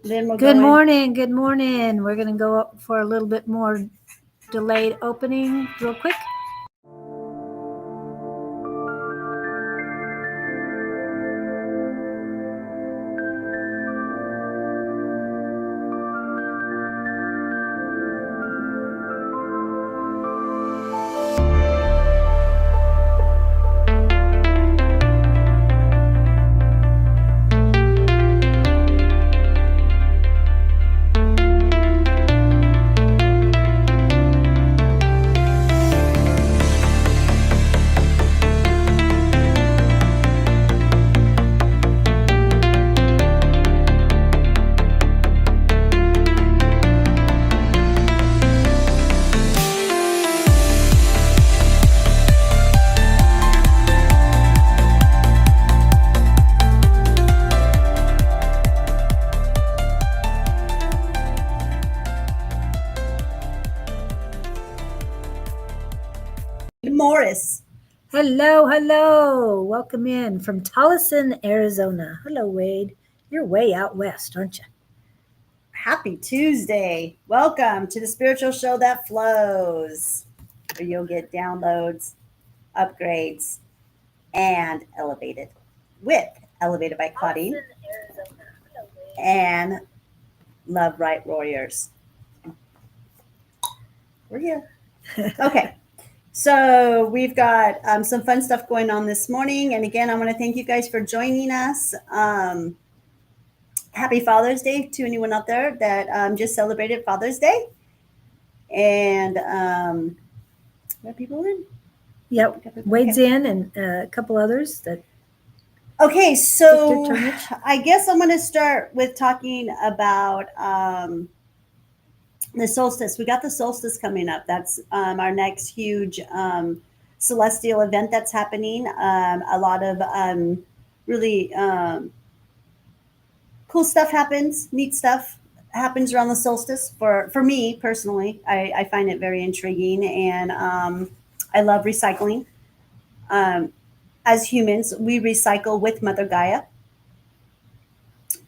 Then we'll Good go in. morning. Good morning. We're going to go up for a little bit more delayed opening real quick. Morris. Hello, hello. Welcome in from Tolleson, Arizona. Hello, Wade. You're way out west, aren't you? Happy Tuesday. Welcome to the spiritual show that flows, where you'll get downloads, upgrades, and with Elevated by Claudene and Love Right Warriors. We're here. Okay. So we've got some fun stuff going on this morning. And again, I want to thank you guys for joining us. Happy Father's Day to anyone out there that just celebrated Father's Day. And we have people in? Yep. Wade's in and a couple others that. Okay, so I guess I'm going to start with talking about the solstice. We got the solstice coming up. That's our next huge celestial event that's happening. A lot of really cool stuff happens, neat stuff happens around the solstice. For me personally, I find it very intriguing, and I love recycling. As humans, we recycle with Mother Gaia.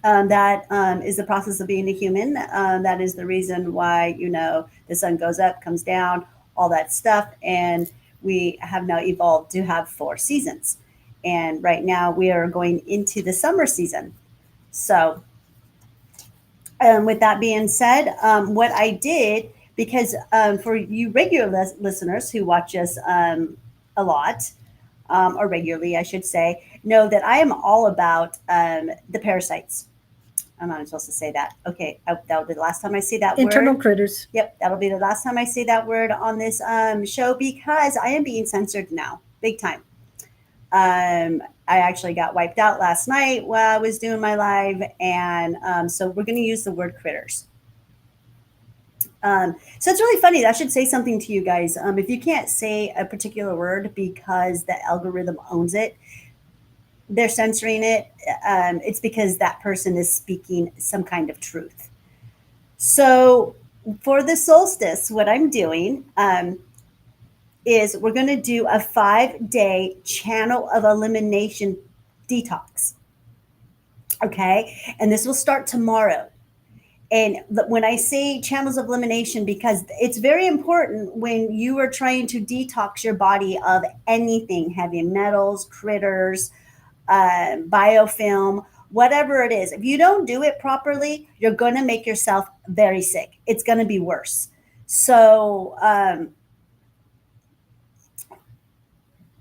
That is the process of being a human. That is the reason why, the sun goes up, comes down, all that stuff. And we have now evolved to have 4 seasons. And right now we are going into the summer season. So, with that being said, what I did, because for you regular listeners who watch us a lot, or regularly, I should say, know that I am all about the parasites. I'm not supposed to say that. Okay, that'll be the last time I say that Internal word. critters. Yep, that'll be the last time I say that word on this show because I am being censored now, big time. I actually got wiped out last night while I was doing my live, and so we're going to use the word critters. So it's really funny. That should say something to you guys. If you can't say a particular word because the algorithm owns it, they're censoring it. It's because that person is speaking some kind of truth. So for the solstice, what I'm doing is we're going to do a 5-day channel of elimination detox. Okay. And this will start tomorrow. And when I say channels of elimination, because it's very important when you are trying to detox your body of anything, heavy metals, critters, biofilm, whatever it is. If you don't do it properly, you're going to make yourself very sick. It's going to be worse. So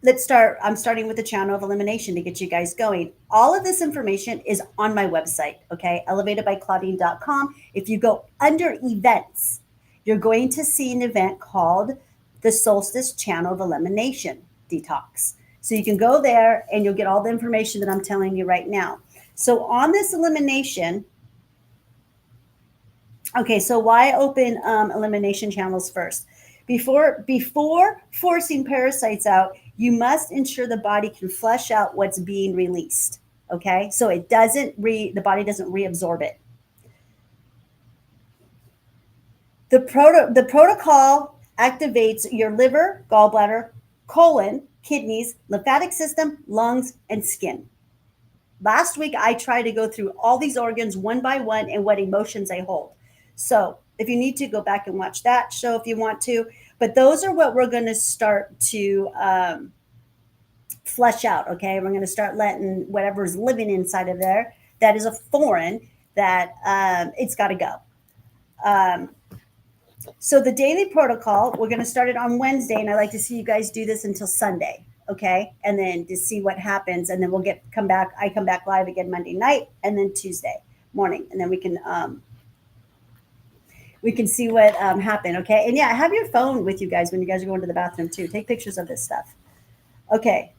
let's start. I'm starting with the channel of elimination to get you guys going. All of this information is on my website, okay? elevatedbyclaudine.com. If you go under events, you're going to see an event called the Solstice Channel of Elimination Detox. So you can go there and you'll get all the information that I'm telling you right now. So on this elimination, okay, so why open elimination channels first? Before forcing parasites out, you must ensure the body can flush out what's being released. Okay, so it doesn't the body doesn't reabsorb it. The protocol activates your liver, gallbladder, colon, kidneys, lymphatic system, lungs, and skin. Last week, I tried to go through all these organs one by one and what emotions they hold. So if you need to, go back and watch that show if you want to. But those are what we're going to start to flesh out. Okay, we're going to start letting whatever's living inside of there that is a foreign, that it's got to go. So the daily protocol, we're going to start it on Wednesday, and I like to see you guys do this until Sunday, okay? And then to see what happens, and then we'll come back. I come back live again Monday night, and then Tuesday morning, and then we can see what happened, okay? And yeah, have your phone with you guys when you guys are going to the bathroom too. Take pictures of this stuff, okay?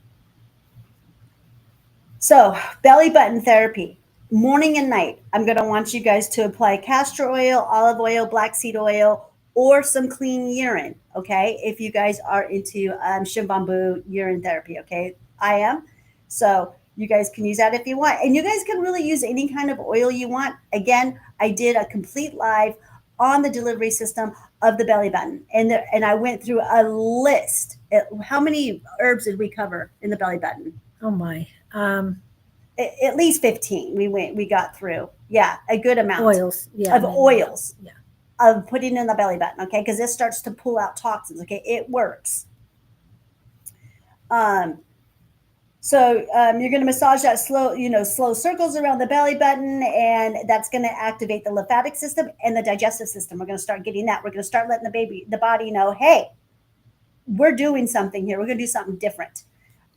So belly button therapy. Morning and night, I'm going to want you guys to apply castor oil, olive oil, black seed oil, or some clean urine, okay? If you guys are into Shimbambu urine therapy, okay? I am. So you guys can use that if you want. And you guys can really use any kind of oil you want. Again, I did a complete live on the delivery system of the belly button. And I went through a list. How many herbs did we cover in the belly button? Oh my. At least 15 we got through. Yeah, a good amount. Oils. Yeah. Of oils. Yeah. Of putting in the belly button, okay? Because this starts to pull out toxins, okay? It works. So you're going to massage that slow circles around the belly button, and that's going to activate the lymphatic system and the digestive system. We're going to start getting that. We're going to start letting the body know, hey, we're doing something here. We're going to do something different.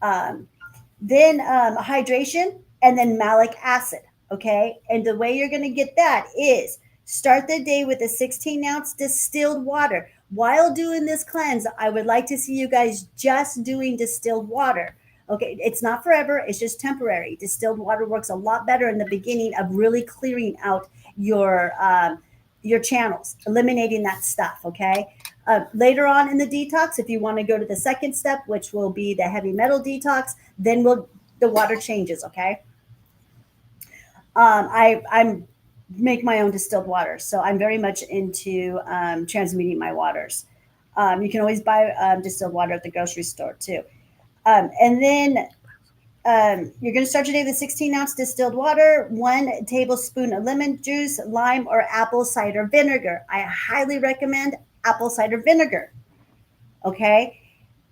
Then hydration, and then malic acid, okay? And the way you're going to get that is start the day with a 16-ounce distilled water. While doing this cleanse, I would like to see you guys just doing distilled water. Okay, it's not forever, it's just temporary. Distilled water works a lot better in the beginning of really clearing out your channels, eliminating that stuff, okay? Later on in the detox, if you want to go to the second step, which will be the heavy metal detox, then the water changes, okay? I'm make my own distilled water, so I'm very much into transmuting my waters. You can always buy distilled water at the grocery store too. And then you're going to start your day with 16-ounce distilled water, 1 tablespoon of lemon juice, lime, or apple cider vinegar. I highly recommend apple cider vinegar, okay?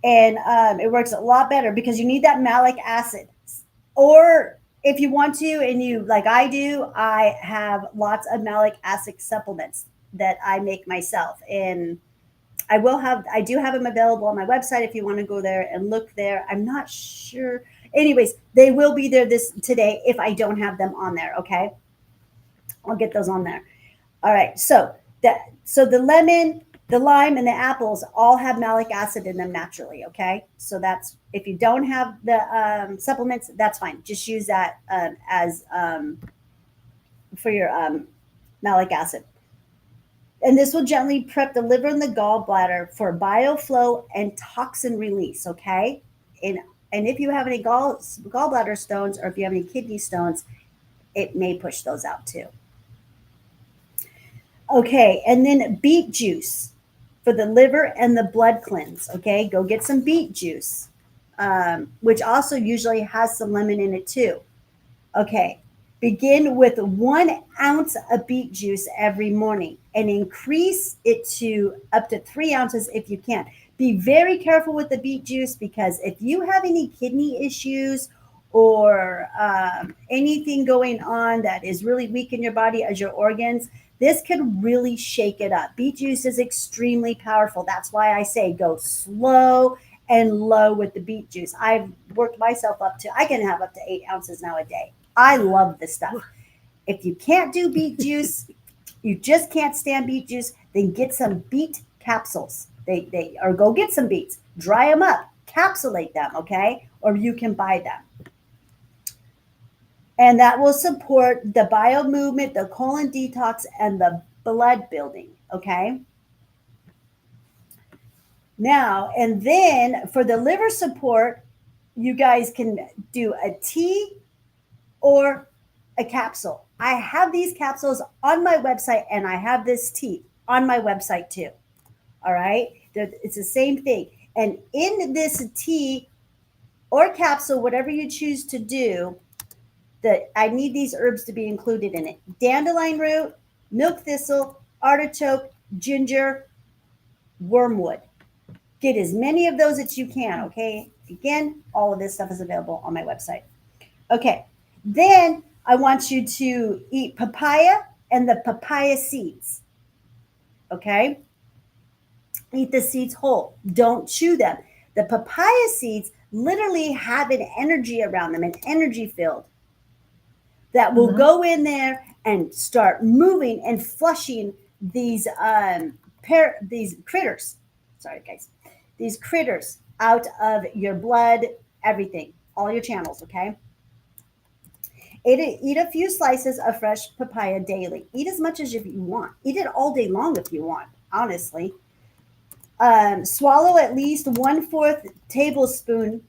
And it works a lot better because you need that malic acid. Or if you want to, and you like I do, I have lots of malic acid supplements that I make myself, and I do have them available on my website if you want to go there and look there. I'm not sure. Anyways, they will be there today if I don't have them on there, okay? I'll get those on there. All right. So the lemon, the lime, and the apples all have malic acid in them naturally, okay? So that's, if you don't have the supplements, that's fine. Just use that as for your malic acid. And this will gently prep the liver and the gallbladder for bioflow and toxin release, okay? And if you have any gallbladder stones, or if you have any kidney stones, it may push those out too. Okay, and then beet juice for the liver and the blood cleanse, okay? Go get some beet juice, which also usually has some lemon in it too. Okay, begin with 1 ounce of beet juice every morning and increase it to up to 3 ounces if you can. Be very careful with the beet juice, because if you have any kidney issues or anything going on that is really weak in your body as your organs, this could really shake it up. Beet juice is extremely powerful. That's why I say go slow and low with the beet juice. I've worked myself I can have up to 8 ounces now a day. I love this stuff. If you can't do beet juice, you just can't stand beet juice, then get some beet capsules. Or go get some beets, dry them up, capsulate them, okay? Or you can buy them. And that will support the bio movement, the colon detox, and the blood building, okay? Now, and then for the liver support, you guys can do a tea or a capsule. I have these capsules on my website, and I have this tea on my website too. All right? It's the same thing. And in this tea or capsule, whatever you choose to do, I need these herbs to be included in it. Dandelion root, milk thistle, artichoke, ginger, wormwood. Get as many of those as you can, okay? Again, all of this stuff is available on my website. Okay, then I want you to eat papaya and the papaya seeds, okay? Eat the seeds whole. Don't chew them. The papaya seeds literally have an energy around them, an energy field that will go in there and start moving and flushing these these critters. Sorry, guys. These critters out of your blood, everything, all your channels, okay? Eat a few slices of fresh papaya daily. Eat as much as you want. Eat it all day long if you want, honestly. Swallow at least 1/4 tablespoon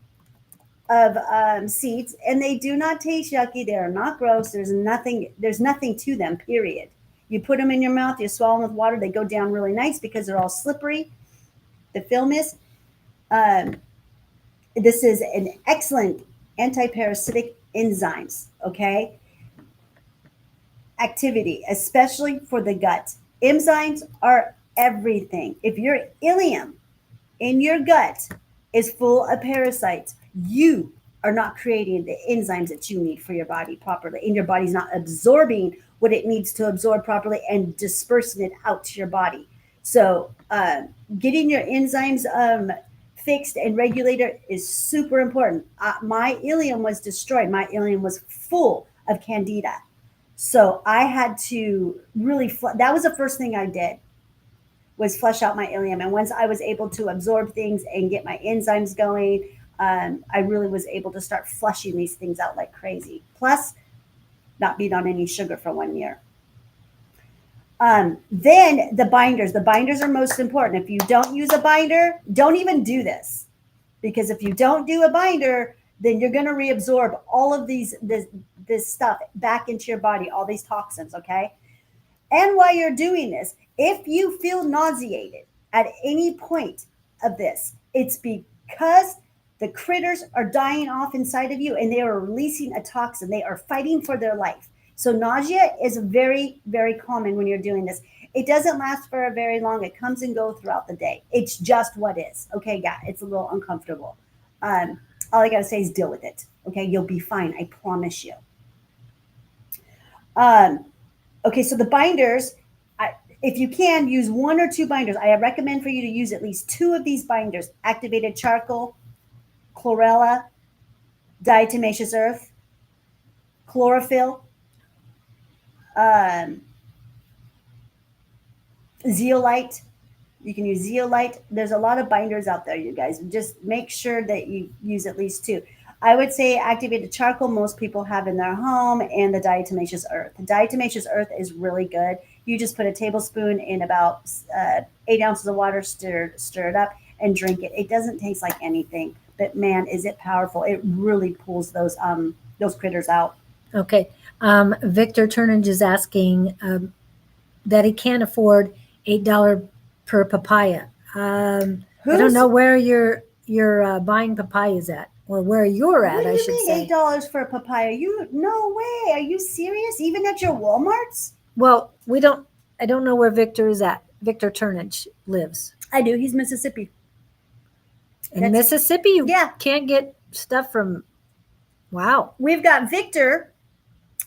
of seeds, and they do not taste yucky. They are not gross. There's nothing to them, period. You put them in your mouth, you swallow them with water, they go down really nice because they're all slippery. The film is. This is an excellent anti-parasitic enzymes, okay? Activity, especially for the gut. Enzymes are everything. If your ileum in your gut is full of parasites, you are not creating the enzymes that you need for your body properly, and your body's not absorbing what it needs to absorb properly and dispersing it out to your body. So getting your enzymes fixed and regulated is super important. My ileum was destroyed. My ileum was full of candida. So I had to really, that was the first thing I did, was flush out my ileum. And once I was able to absorb things and get my enzymes going, I really was able to start flushing these things out like crazy. Plus, not beat on any sugar for 1 year. Then the binders. The binders are most important. If you don't use a binder, don't even do this. Because if you don't do a binder, then you're going to reabsorb all of this stuff back into your body, all these toxins, okay? And while you're doing this, if you feel nauseated at any point of this, it's because the critters are dying off inside of you and they are releasing a toxin. They are fighting for their life. So nausea is very, very common when you're doing this. It doesn't last for very long. It comes and goes throughout the day. It's just what is. Okay, yeah, it's a little uncomfortable. All I got to say is deal with it. Okay, you'll be fine. I promise you. Okay, so the binders, if you can, use 1 or 2 binders. I recommend for you to use at least 2 of these binders: activated charcoal, chlorella, diatomaceous earth, chlorophyll, zeolite. You can use zeolite. There's a lot of binders out there, you guys. Just make sure that you use at least 2. I would say activated charcoal most people have in their home, and the diatomaceous earth. The diatomaceous earth is really good. You just put a tablespoon in about 8 ounces of water, stir it up, and drink it. It doesn't taste like anything, but man, is it powerful. It really pulls those critters out. Okay. Victor Turnage is asking that he can't afford $8 per papaya. I don't know where you're buying papayas at, or where you're at, I should say. $8 for a papaya? No way. Are you serious? Even at your Walmarts? Well, I don't know where Victor is at. Victor Turnage lives. I do. He's Mississippi. In Mississippi, you can't get stuff from, wow. We've got Victor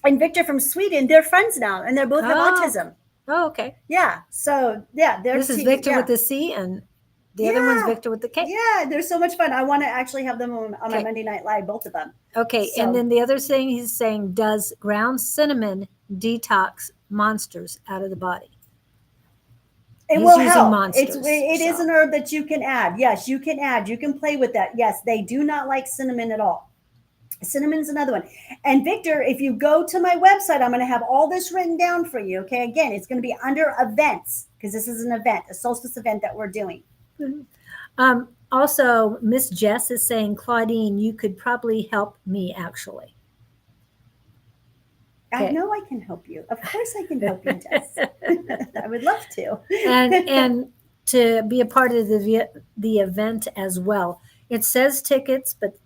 and Victor from Sweden. They're friends now, and they both have autism. Oh, okay. Yeah. So, yeah. This is Victor with the C, and the other one's Victor with the K. Yeah, they're so much fun. I want to actually have them on my Monday Night Live, both of them. Okay, so. And then the other thing he's saying, does ground cinnamon detox monsters out of the body? It will help. It is an herb that you can add. Yes, you can add. You can play with that. Yes, they do not like cinnamon at all. Cinnamon's another one. And Victor, if you go to my website, I'm going to have all this written down for you. Okay, again, it's going to be under events, because this is an event, a solstice event that we're doing. Mm-hmm. Also, Miss Jess is saying, Claudene, you could probably help me, actually. Okay. I know I can help you. Of course I can help you, Jess. I would love to. and to be a part of the event as well. It says tickets, but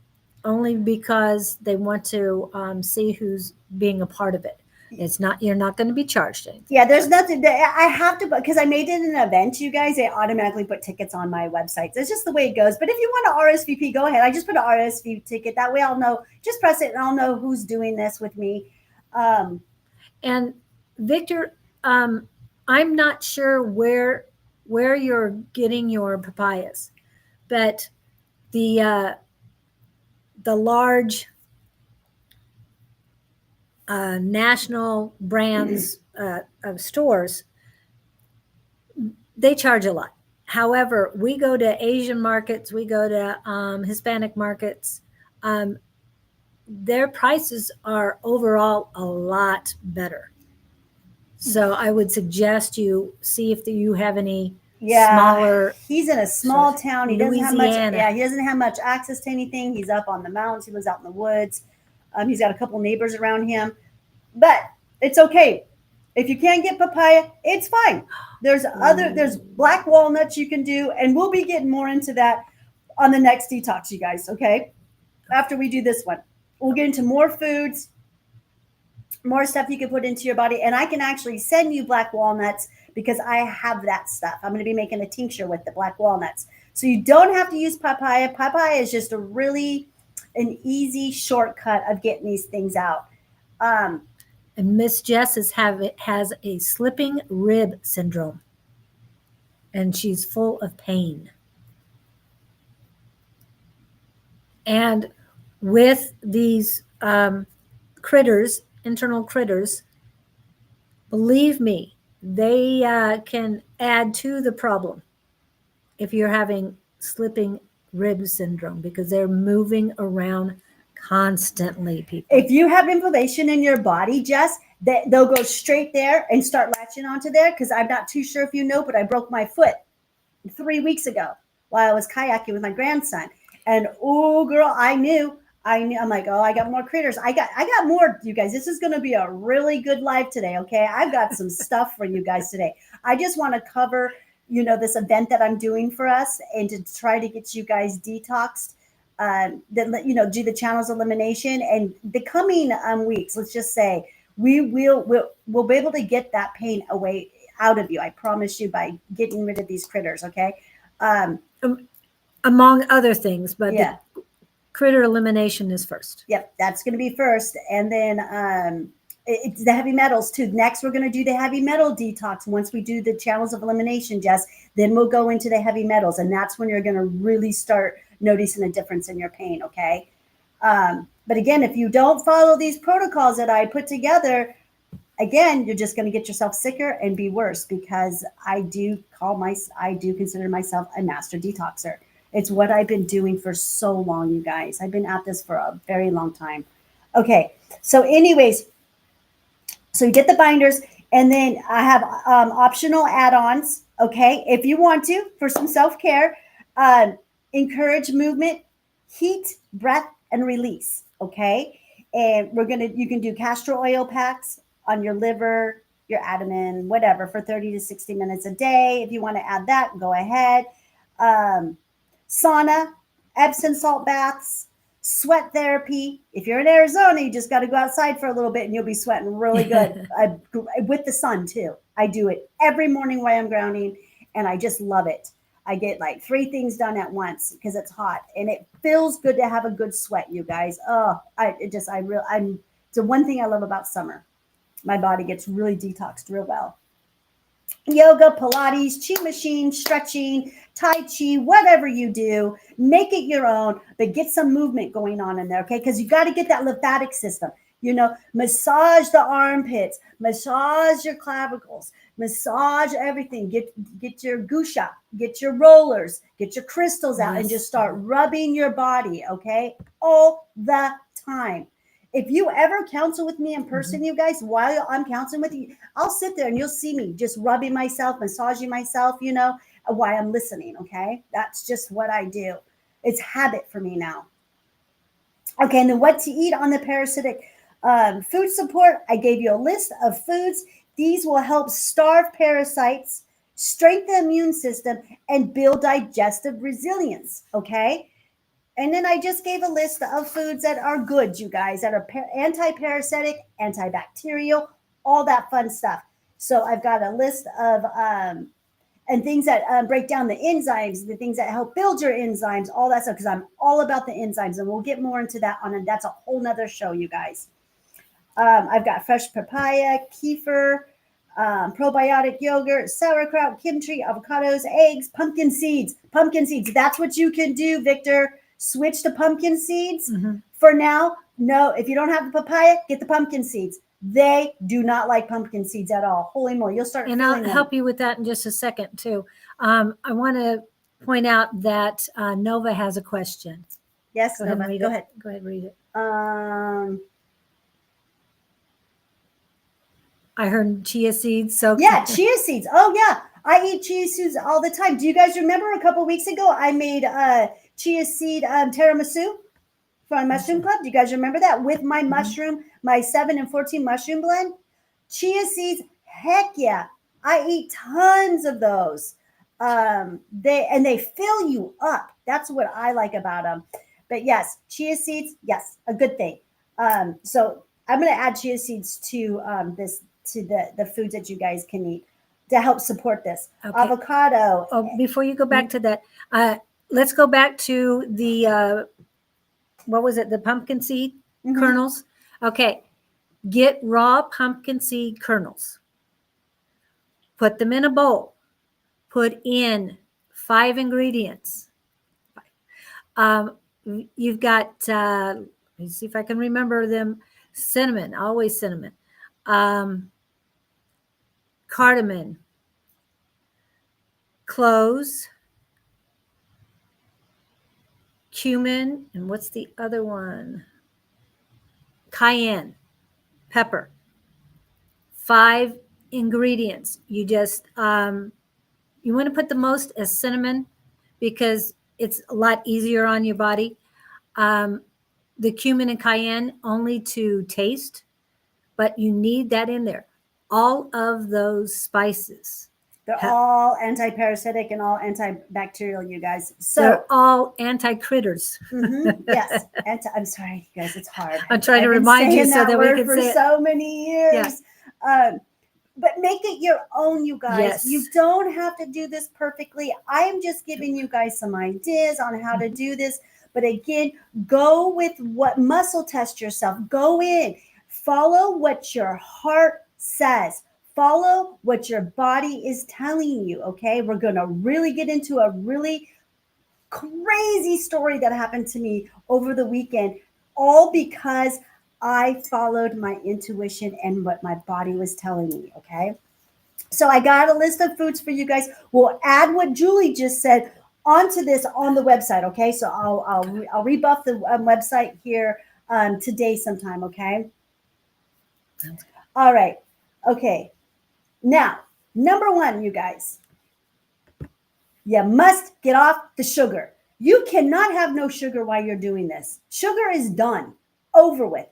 only because they want to see who's being a part of it. It's not, you're not going to be charged anything. Yeah, there's nothing that I have to, because I made it an event, you guys, they automatically put tickets on my website. It's just the way it goes. But if you want to RSVP, go ahead. I just put an RSVP ticket. That way I'll know, just press it and I'll know who's doing this with me. And Victor, I'm not sure where you're getting your papayas, but the large national brands of stores, they charge a lot. However, we go to Asian markets, we go to Hispanic markets. Their prices are overall a lot better. So I would suggest you see if you have any smaller. He's in a small town. He doesn't have much. Louisiana. Yeah, he doesn't have much access to anything. He's up on the mountains. He lives out in the woods. He's got a couple neighbors around him, but it's okay. If you can't get papaya, it's fine. There's black walnuts you can do, and we'll be getting more into that on the next detox, you guys. Okay, after we do this one, we'll get into more foods, more stuff you can put into your body, and I can actually send you black walnuts because I have that stuff. I'm going to be making a tincture with the black walnuts, so you don't have to use papaya. Papaya is just an easy shortcut of getting these things out. And Miss Jess has a slipping rib syndrome, and she's full of pain. And with these critters, internal critters, believe me, they can add to the problem if you're having slipping rib syndrome, because they're moving around constantly, people. If you have inflammation in your body, Jess, they'll go straight there and start latching onto there, because I'm not too sure if you know, but I broke my foot 3 weeks ago while I was kayaking with my grandson. And oh, girl, I knew. I'm like, oh, I got more critters. I got more, you guys. This is going to be a really good live today, okay? I've got some stuff for you guys today. I just want to cover, this event that I'm doing for us, and to try to get you guys detoxed. Do the channels elimination, and the coming weeks, let's just say we'll be able to get that pain away out of you. I promise you, by getting rid of these critters. Okay. Among other things, but yeah, the critter elimination is first. Yep. That's going to be first. And then, it's the heavy metals too. Next, we're going to do the heavy metal detox. Once we do the channels of elimination, Jess, then we'll go into the heavy metals. And that's when you're going to really start noticing a difference in your pain. Okay. But again, if you don't follow these protocols that I put together, again, you're just going to get yourself sicker and be worse, because I do consider myself a master detoxer. It's what I've been doing for so long, you guys. I've been at this for a very long time. Okay. So anyways, so you get the binders, and then I have optional add-ons. Okay. If you want to, for some self-care, encourage movement, heat, breath, and release. Okay. And you can do castor oil packs on your liver, your abdomen, whatever, for 30 to 60 minutes a day. If you want to add that, go ahead. Sauna, Epsom salt baths, sweat therapy. If you're in Arizona, you just got to go outside for a little bit and you'll be sweating really good. With the sun too. I do it every morning while I'm grounding, and I just love it. I get like 3 things done at once because it's hot, and it feels good to have a good sweat, you guys. Oh, it's the one thing I love about summer. My body gets really detoxed real well. Yoga, Pilates, chi machine, stretching, Tai Chi, whatever you do, make it your own, but get some movement going on in there, okay? Because you got to get that lymphatic system. Massage the armpits, massage your clavicles, massage everything. Get your gusha, get your rollers, get your crystals out, and just start rubbing your body, okay? All the time. If you ever counsel with me in person, you guys, while I'm counseling with you, I'll sit there and you'll see me just rubbing myself, massaging myself, while I'm listening, okay? That's just what I do. It's habit for me now. Okay, and then what to eat on the parasitic food support. I gave you a list of foods. These will help starve parasites, strengthen the immune system, and build digestive resilience, okay? And then I just gave a list of foods that are good, you guys, that are anti-parasitic, antibacterial, all that fun stuff. So I've got a list of and things that break down the enzymes, the things that help build your enzymes, all that stuff. Because I'm all about the enzymes, and we'll get more into that on, and that's a whole nother show, you guys. I've got fresh papaya, kefir, probiotic yogurt, sauerkraut, kimchi, avocados, eggs, pumpkin seeds. Pumpkin seeds. That's what you can do, Victor. Switch to pumpkin seeds. For now. No, if you don't have the papaya, get the pumpkin seeds. They do not like pumpkin seeds at all. Holy moly, you'll start. And I'll help you with that in just a second too. I want to point out that Nova has a question. Yes, Go ahead. Nova. Go ahead. Go ahead, read it. I heard chia seeds. So yeah, chia seeds. Oh yeah, I eat chia seeds all the time. Do you guys remember a couple weeks ago I made chia seed tiramisu for my mushroom club? Do you guys remember that with my mushroom, my 7 and 14 mushroom blend? Chia seeds, heck yeah, I eat tons of those. They fill you up. That's what I like about them. But yes, chia seeds, yes, a good thing. So I'm going to add chia seeds to the foods that you guys can eat to help support this. Okay. Avocado. Oh, before you go back to that, let's go back to the what was it? The pumpkin seed kernels. Okay, get raw pumpkin seed kernels. Put them in a bowl. Put in 5 ingredients. You've got, let me see if I can remember them. Cinnamon, always cinnamon. Cardamom. Cloves. Cumin. And what's the other one? Cayenne. Pepper. 5 ingredients. You just, you want to put the most as cinnamon because it's a lot easier on your body. The cumin and cayenne only to taste, but you need that in there. All of those spices. They're all anti-parasitic and all antibacterial, you guys. So they're all anti-critters. Yes. I'm sorry, you guys. It's hard. I'm trying to remind you so that we can for say it. So many years. Yeah. But make it your own, you guys. Yes. You don't have to do this perfectly. I am just giving you guys some ideas on how to do this. But again, go with what muscle test yourself. Go in. Follow what your heart says. Follow what your body is telling you, okay? We're going to really get into a really crazy story that happened to me over the weekend, all because I followed my intuition and what my body was telling me, okay? So I got a list of foods for you guys. We'll add what Julie just said onto this on the website, okay? So I'll rebuff the website here today sometime, okay? All right, okay. Now, number 1, you guys, you must get off the sugar. You cannot have no sugar while you're doing this. Sugar is done, over with,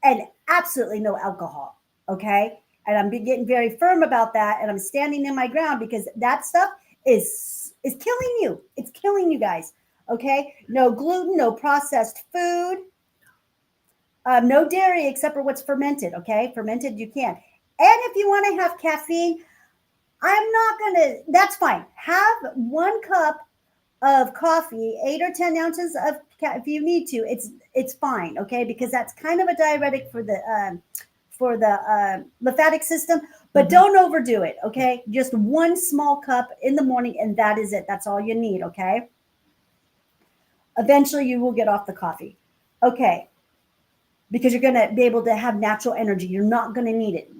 and absolutely no alcohol, okay? And I'm getting very firm about that, and I'm standing in my ground because that stuff is killing you. It's killing you guys, okay? No gluten, no processed food, no dairy except for what's fermented, okay? Fermented you can. And if you want to have caffeine, I'm not going to, that's fine. Have 1 cup of coffee, 8 or 10 ounces of, if you need to, it's fine, okay? Because that's kind of a diuretic for the lymphatic system, but don't overdo it, okay? Just 1 small cup in the morning, and that is it. That's all you need, okay? Eventually, you will get off the coffee, okay? Because you're going to be able to have natural energy. You're not going to need it.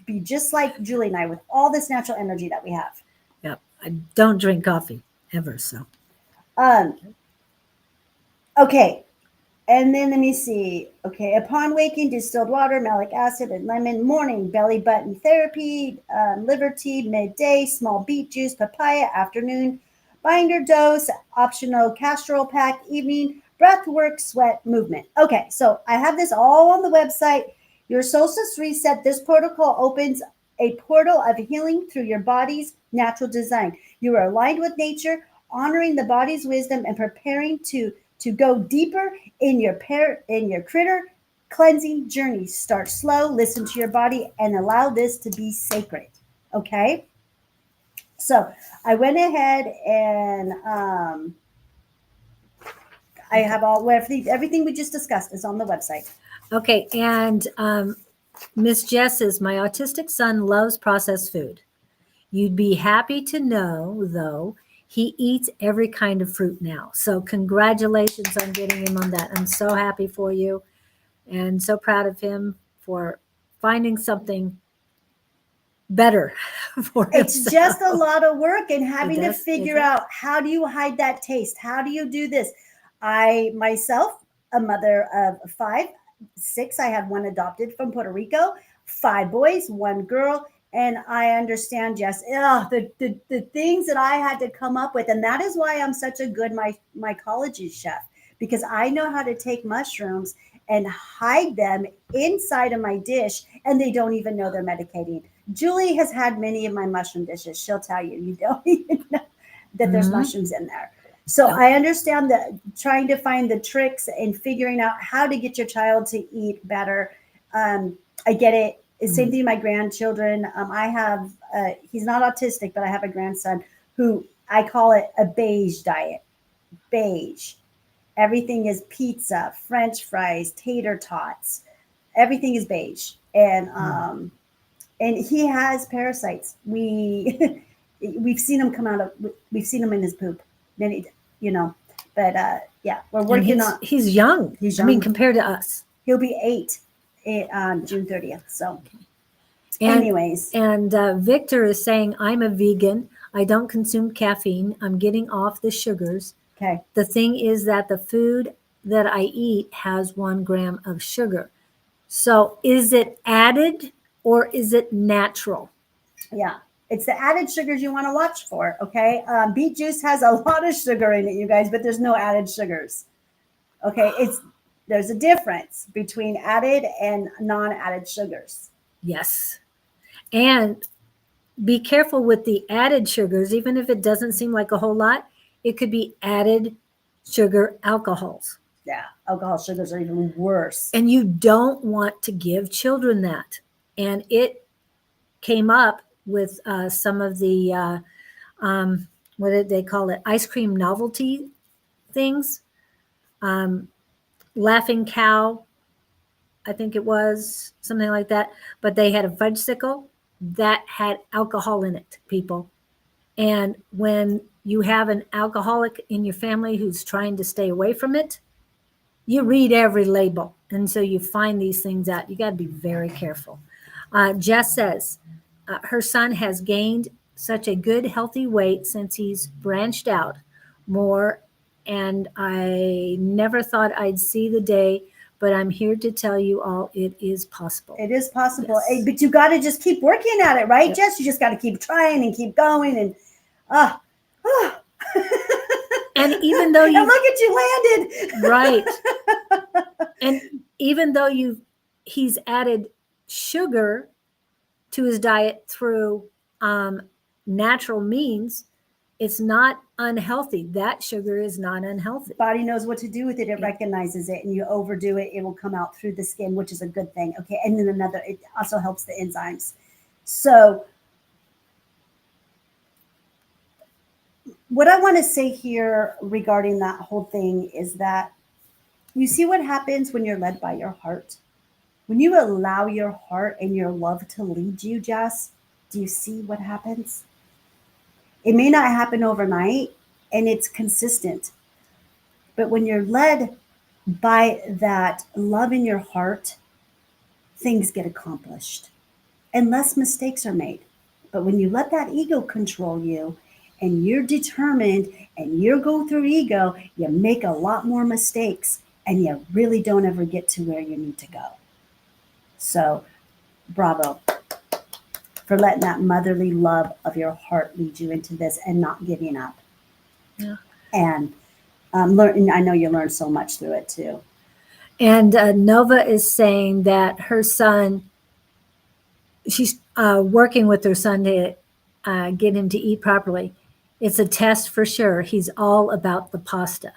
Be just like Julie and I with all this natural energy that we have. Yep. I don't drink coffee ever, so. Okay. And then let me see. Okay. Upon waking, distilled water, malic acid, and lemon. Morning, belly button therapy, liver tea, midday, small beet juice, papaya, afternoon, binder dose, optional castor pack, evening, breath work, sweat, movement. Okay. So I have this all on the website. Your Solstice Reset, this protocol opens a portal of healing through your body's natural design. You are aligned with nature, honoring the body's wisdom and preparing to to go deeper in your critter cleansing journey. Start slow, listen to your body, and allow this to be sacred. Okay. So I went ahead and I have all everything we just discussed is on the website. Okay, and Miss Jess says, my autistic son loves processed food. You'd be happy to know, though, he eats every kind of fruit now. So congratulations on getting him on that. I'm so happy for you and so proud of him for finding something better for himself. It's just a lot of work and having to figure out, how do you hide that taste? How do you do this? I myself, a mother of 5, 6, I had one adopted from Puerto Rico, 5 boys, 1 girl. And I understand, Jess, the things that I had to come up with. And that is why I'm such a good mycology chef, because I know how to take mushrooms and hide them inside of my dish, and they don't even know they're medicating. Julie has had many of my mushroom dishes. She'll tell you, you don't even know that there's mushrooms in there. So I understand that trying to find the tricks and figuring out how to get your child to eat better. I get it. Same thing with my grandchildren. I have, he's not autistic, but I have a grandson who I call it a beige diet. Beige. Everything is pizza, French fries, tater tots. Everything is beige. And he has parasites. We've seen him come out of, we've seen him in his poop. Many, but yeah, we're working on. He's young. He's young. I mean, compared to us. He'll be 8 on June 30th. So anyways. And Victor is saying, I'm a vegan. I don't consume caffeine. I'm getting off the sugars. Okay. The thing is that the food that I eat has 1 gram of sugar. So is it added or is it natural? Yeah. It's the added sugars you want to watch for. Okay. Beet juice has a lot of sugar in it, you guys, but there's no added sugars. Okay. There's a difference between added and non-added sugars. Yes. And be careful with the added sugars, even if it doesn't seem like a whole lot, it could be added sugar alcohols. Yeah, alcohol sugars are even worse. And you don't want to give children that. And it came up with some of the, what did they call it? Ice cream novelty things. Laughing Cow, I think it was, something like that. But they had a fudgesicle that had alcohol in it, people. And when you have an alcoholic in your family who's trying to stay away from it, you read every label. And so you find these things out. You got to be very careful. Jess says her son has gained such a good, healthy weight since he's branched out more. And I never thought I'd see the day, but I'm here to tell you all it is possible. It is possible. Yes. But you got to just keep working at it, right, Yep. Jess? You just got to keep trying and keep going. And And even though you and look at you landed. Right. And even though he's added sugar to his diet through natural means, it's not unhealthy. That sugar is not unhealthy. Body knows what to do with it. It recognizes it, and you overdo it, it will come out through the skin, which is a good thing. Okay. And then it also helps the enzymes. So what I want to say here regarding that whole thing is that you see what happens when you're led by your heart. When you allow your heart and your love to lead you, Jess, do you see what happens? It may not happen overnight, and it's consistent. But when you're led by that love in your heart, things get accomplished and less mistakes are made. But when you let that ego control you and you're determined and you go through ego, you make a lot more mistakes and you really don't ever get to where you need to go. So, bravo for letting that motherly love of your heart lead you into this and not giving up. Yeah. And I know you learned so much through it too. And Nova is saying that her son, she's working with her son to get him to eat properly. It's a test for sure. He's all about the pasta.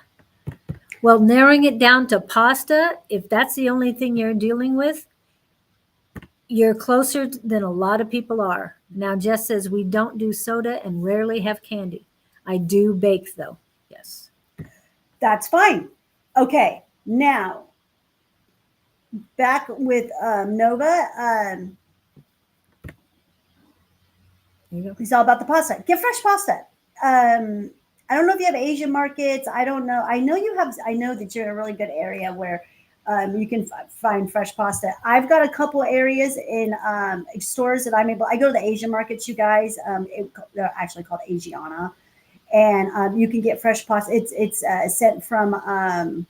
Well, narrowing it down to pasta, if that's the only thing you're dealing with, you're closer than a lot of people are. Now, Jess says we don't do soda and rarely have candy. I do bake though. Yes. That's fine. Okay, now back with Nova. There you go. It's all about the pasta. Get fresh pasta. I don't know if you have Asian markets. I don't know. I know you have. I know that you're in a really good area where you can find fresh pasta. I've got a couple areas in stores that I'm able. I go to the Asian markets, you guys. They're actually called Asiana, and you can get fresh pasta. It's sent from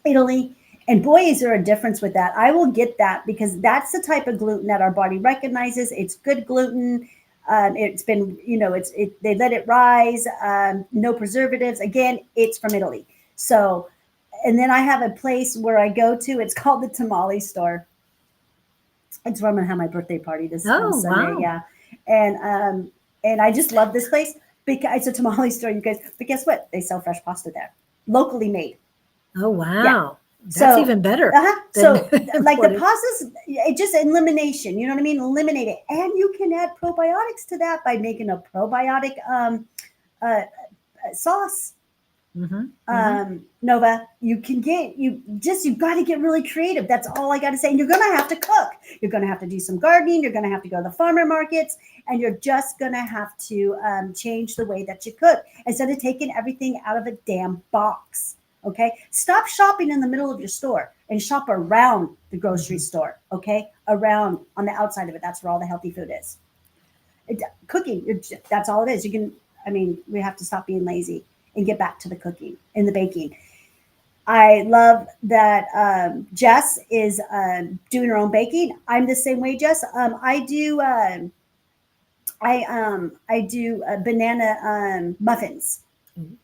Italy. And boy, is there a difference with that. I will get that because that's the type of gluten that our body recognizes. It's good gluten. It's been, they let it rise. No preservatives. Again, it's from Italy. So, and then I have a place where I go to. It's called the Tamale Store. It's where I'm gonna have my birthday party this Sunday. Wow. Yeah, and I just love this place because it's a tamale store, you guys. But guess what? They sell fresh pasta there, locally made. Oh, wow. Yeah. That's even better. So, like the pastas, it just elimination. You know what I mean? Eliminate it, and you can add probiotics to that by making a probiotic sauce. Nova, you've got to get really creative. That's all I got to say. And you're going to have to cook. You're going to have to do some gardening. You're going to have to go to the farmer markets, and you're just going to have to change the way that you cook instead of taking everything out of a damn box. Okay. Stop shopping in the middle of your store and shop around the grocery store. Okay. Around on the outside of it. That's where all the healthy food is. Cooking. That's all it is. We have to stop being lazy and get back to the cooking and the baking. I love that Jess is doing her own baking. I'm the same way, Jess. I do banana muffins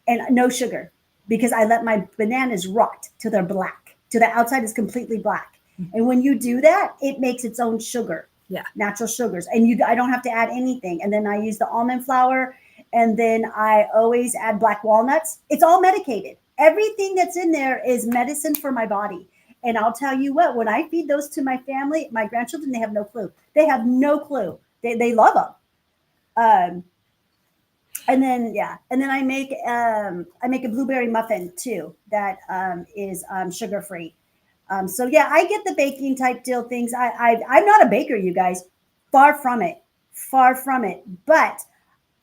and no sugar because I let my bananas rot till they're black, till the outside is completely black. And when you do that, it makes its own sugar. Yeah, natural sugars, and I don't have to add anything. And then I use the almond flour. And then I always add black walnuts. It's all medicated. Everything that's in there is medicine for my body. And I'll tell you what, when I feed those to my family, my grandchildren, they have no clue. They have no clue. They love them. And then I make a blueberry muffin too that is sugar free. So yeah, I get the baking type deal things. I'm not a baker, you guys. Far from it. But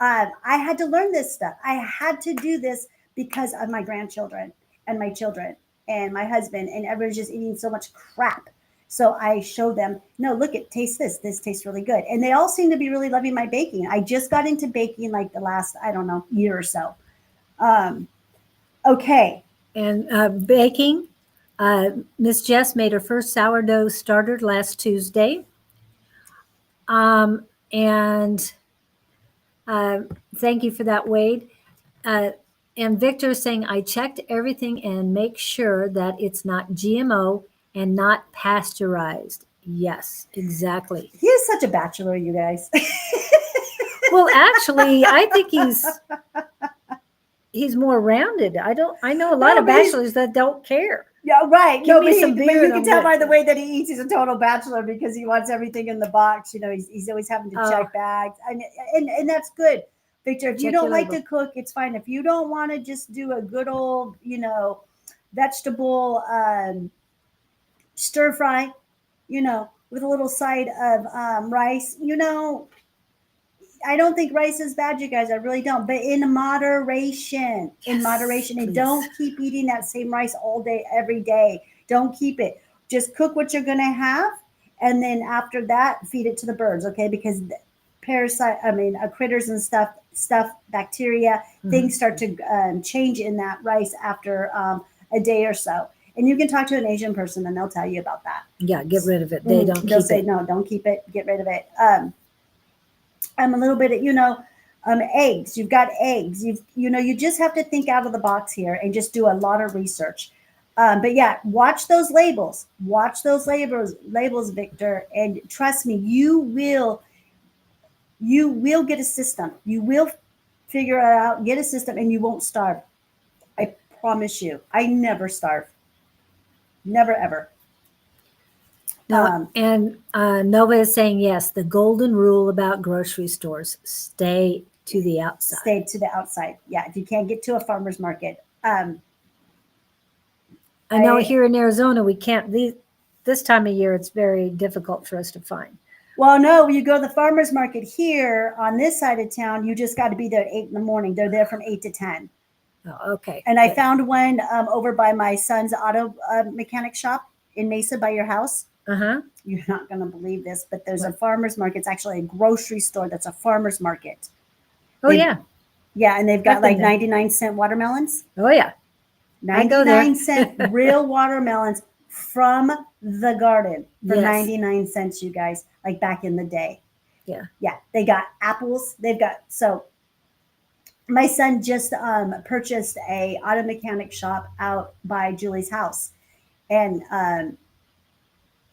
I had to learn this stuff. I had to do this because of my grandchildren and my children and my husband, and everyone's just eating so much crap. So I show them, no, look, taste this. This tastes really good. And they all seem to be really loving my baking. I just got into baking like the last, year or so. Okay. And baking, Miss Jess made her first sourdough starter last Tuesday. And thank you for that, Wade. And Victor is saying, I checked everything and make sure that it's not GMO and not pasteurized. Yes, exactly. He is such a bachelor, you guys. Well, actually, I think he's more rounded. I know a lot of bachelors that don't care. Yeah, right. Give me some beer. You can tell by the way that he eats, he's a total bachelor because he wants everything in the box. He's always having to check bags. And that's good. Victor, if you don't like to cook, it's fine. If you don't want to just do a good old, vegetable stir fry, with a little side of rice, I don't think rice is bad, you guys. I really don't. But in moderation. And don't keep eating that same rice all day, every day. Don't keep it. Just cook what you're going to have. And then after that, feed it to the birds, okay? Because critters and stuff, bacteria, things start to change in that rice after a day or so. And you can talk to an Asian person and they'll tell you about that. Yeah, get rid of it. They'll say, no, don't keep it. Get rid of it. I'm a little bit of, eggs. You've got eggs. You just have to think out of the box here and just do a lot of research. But yeah, watch those labels. Watch those labels, Victor. And trust me, you will get a system. You will figure it out, get a system, and you won't starve. I promise you, I never starve. Never ever. No, and Nova is saying yes. The golden rule about grocery stores: stay to the outside. Stay to the outside. Yeah, if you can't get to a farmer's market. I know here in Arizona we can't. This time of year, it's very difficult for us to find. Well, no, you go to the farmer's market here on this side of town, you just got to be there at 8 in the morning. They're there from 8 to 10. Oh, okay. And I found one over by my son's auto mechanic shop in Mesa by your house. Uh-huh. You're not going to believe this, but there's a farmer's market. It's actually a grocery store that's a farmer's market. Oh, yeah. Yeah, and they've got like 99-cent watermelons. Oh, yeah. 99-cent real watermelons from the garden for 99 cents, you guys, like back in the day. Yeah. Yeah. They got apples. So my son just purchased a auto mechanic shop out by Julie's house. And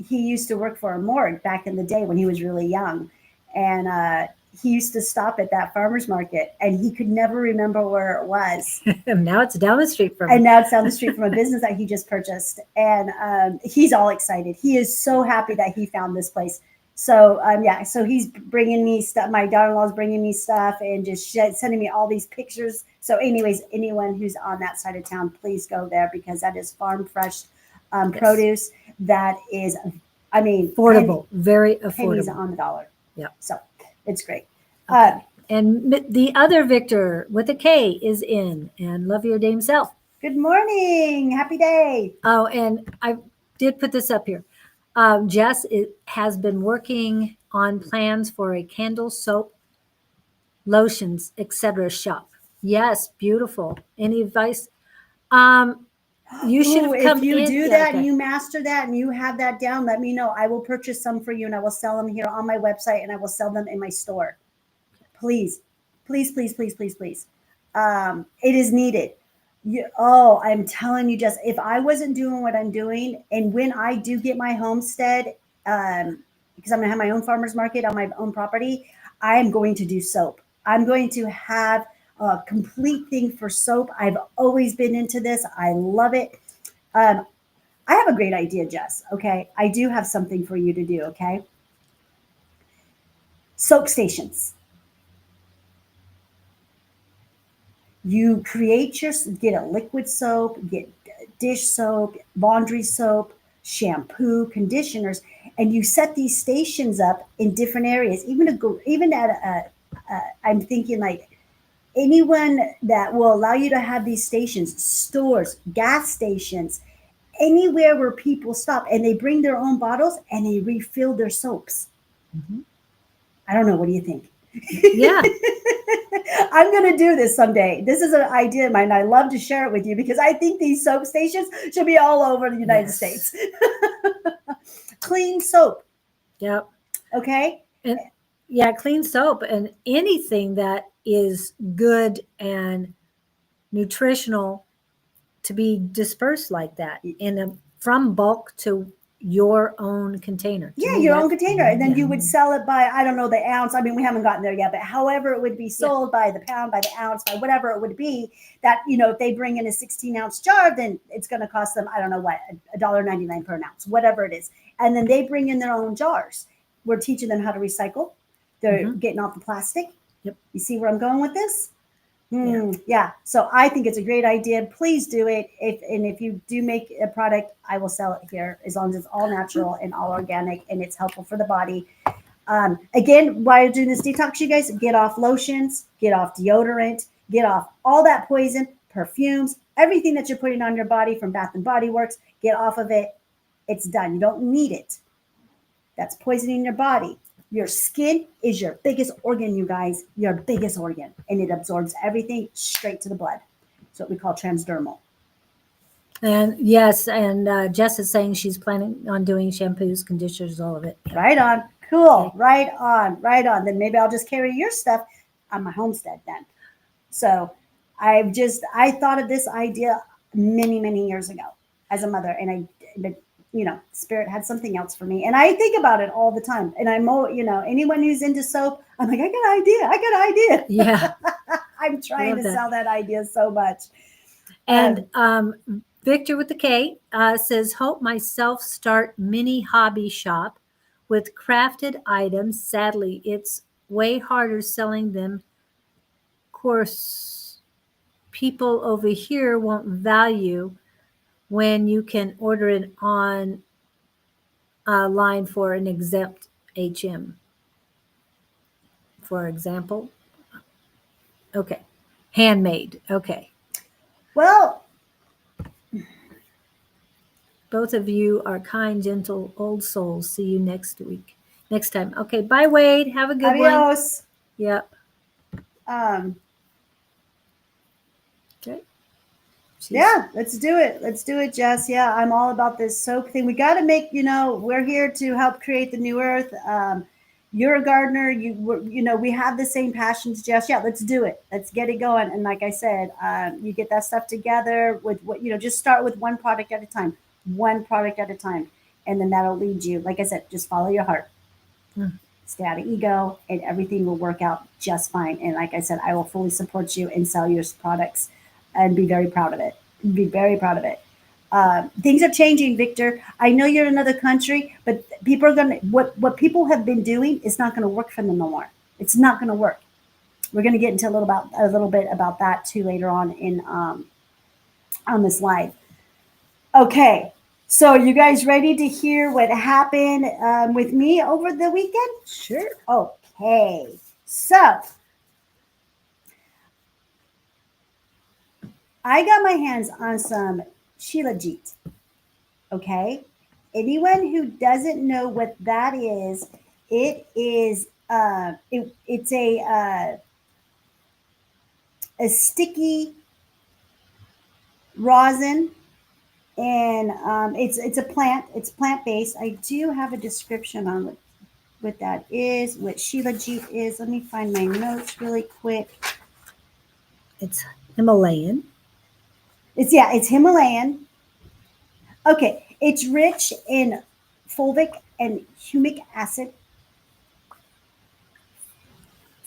he used to work for a morgue back in the day when he was really young. And he used to stop at that farmer's market, and he could never remember where it was. And now it's down the street from him. And now it's down the street from a business that he just purchased. And he's all excited. He is so happy that he found this place. So, so he's bringing me stuff. My daughter-in-law is bringing me stuff and just sending me all these pictures. So anyways, anyone who's on that side of town, please go there because that is farm fresh produce. That is, affordable, very affordable. Pennies on the dollar. Yeah. So it's great. Okay. And the other Victor with a K is in, and love your dame self. Good morning. Happy day. Oh, and I did put this up here. Jess has been working on plans for a candle, soap, lotions, etc. shop. Yes, beautiful. Any advice? You should have come. If you do that and you master that and you have that down, let me know. I will purchase some for you and I will sell them here on my website and I will sell them in my store. Please, please, please, please, please, please. It is needed. I'm telling you, Jess, if I wasn't doing what I'm doing, and when I do get my homestead, because I'm going to have my own farmer's market on my own property, I am going to do soap. I'm going to have a complete thing for soap. I've always been into this. I love it. I have a great idea, Jess. Okay. I do have something for you to do. Okay. Soap stations. You get a liquid soap, get dish soap, laundry soap, shampoo, conditioners, and you set these stations up in different areas. I'm thinking like anyone that will allow you to have these stations, stores, gas stations, anywhere where people stop and they bring their own bottles and they refill their soaps. Mm-hmm. I don't know. What do you think? Yeah. I'm going to do this someday. This is an idea of mine. I love to share it with you because I think these soap stations should be all over the United States. Clean soap. Yep. Okay. And clean soap and anything that is good and nutritional to be dispersed like that from bulk to your own container. Your own container. And then you would sell it by, I don't know, the ounce. I mean, we haven't gotten there yet, but however it would be sold by the pound, by the ounce, by whatever it would be, that, if they bring in a 16-ounce jar, then it's going to cost them, I don't know what, $1.99 per ounce, whatever it is. And then they bring in their own jars. We're teaching them how to recycle. They're getting off the plastic. Yep. You see where I'm going with this? Yeah. So I think it's a great idea. Please do it. If you do make a product, I will sell it here as long as it's all natural and all organic and it's helpful for the body. Again, while you're doing this detox, you guys get off lotions, get off deodorant, get off all that poison, perfumes, everything that you're putting on your body from Bath and Body Works, get off of it. It's done. You don't need it. That's poisoning your body. Your skin is your biggest organ, you guys, your biggest organ, and it absorbs everything straight to the blood. It's what we call transdermal. And yes, and Jess is saying she's planning on doing shampoos, conditioners, all of it. Right on. Cool. Okay. Right on. Then maybe I'll just carry your stuff on my homestead then. So I thought of this idea many, many years ago as a mother, and Spirit had something else for me. And I think about it all the time. And I'm, anyone who's into soap, I'm like, I got an idea. Yeah. I'm trying to sell that idea so much. And Victor with the K says, hope myself start mini hobby shop with crafted items. Sadly, it's way harder selling them. Of course, people over here won't value when you can order it on line for an exempt HM, for example. Okay. Handmade. Okay. Well, Both of you are kind, gentle, old souls. See you next week. Next time. Okay. Bye, Wade. Have a good one. adios. Yep. Um, Okay. yeah, let's do it. Let's do it, Jess. Yeah, I'm all about this soap thing. We got to make, we're here to help create the new earth. You're a gardener. We have the same passions, Jess. Yeah, let's do it. Let's get it going. And like I said, you get that stuff together with what, just start with one product at a time. And then that'll lead you. Like I said, just follow your heart. Stay out of ego, and everything will work out just fine. And like I said, I will fully support you and sell your products and be very proud of it. Be very proud of it. Things are changing, Victor. I know you're in another country, but people are going to, what people have been doing is not going to work for them no more. It's not going to work. We're going to get into a little bit about that too later on in on this live. Okay. So, you guys ready to hear what happened with me over the weekend? Sure. Okay. So, I got my hands on some Shilajit. Okay. Anyone who doesn't know what that is, it is it's a sticky rosin, and it's a plant. It's plant based. I do have a description on what that is, what Shilajit is. Let me find my notes really quick. It's Himalayan. It's Himalayan. Okay, it's rich in fulvic and humic acid.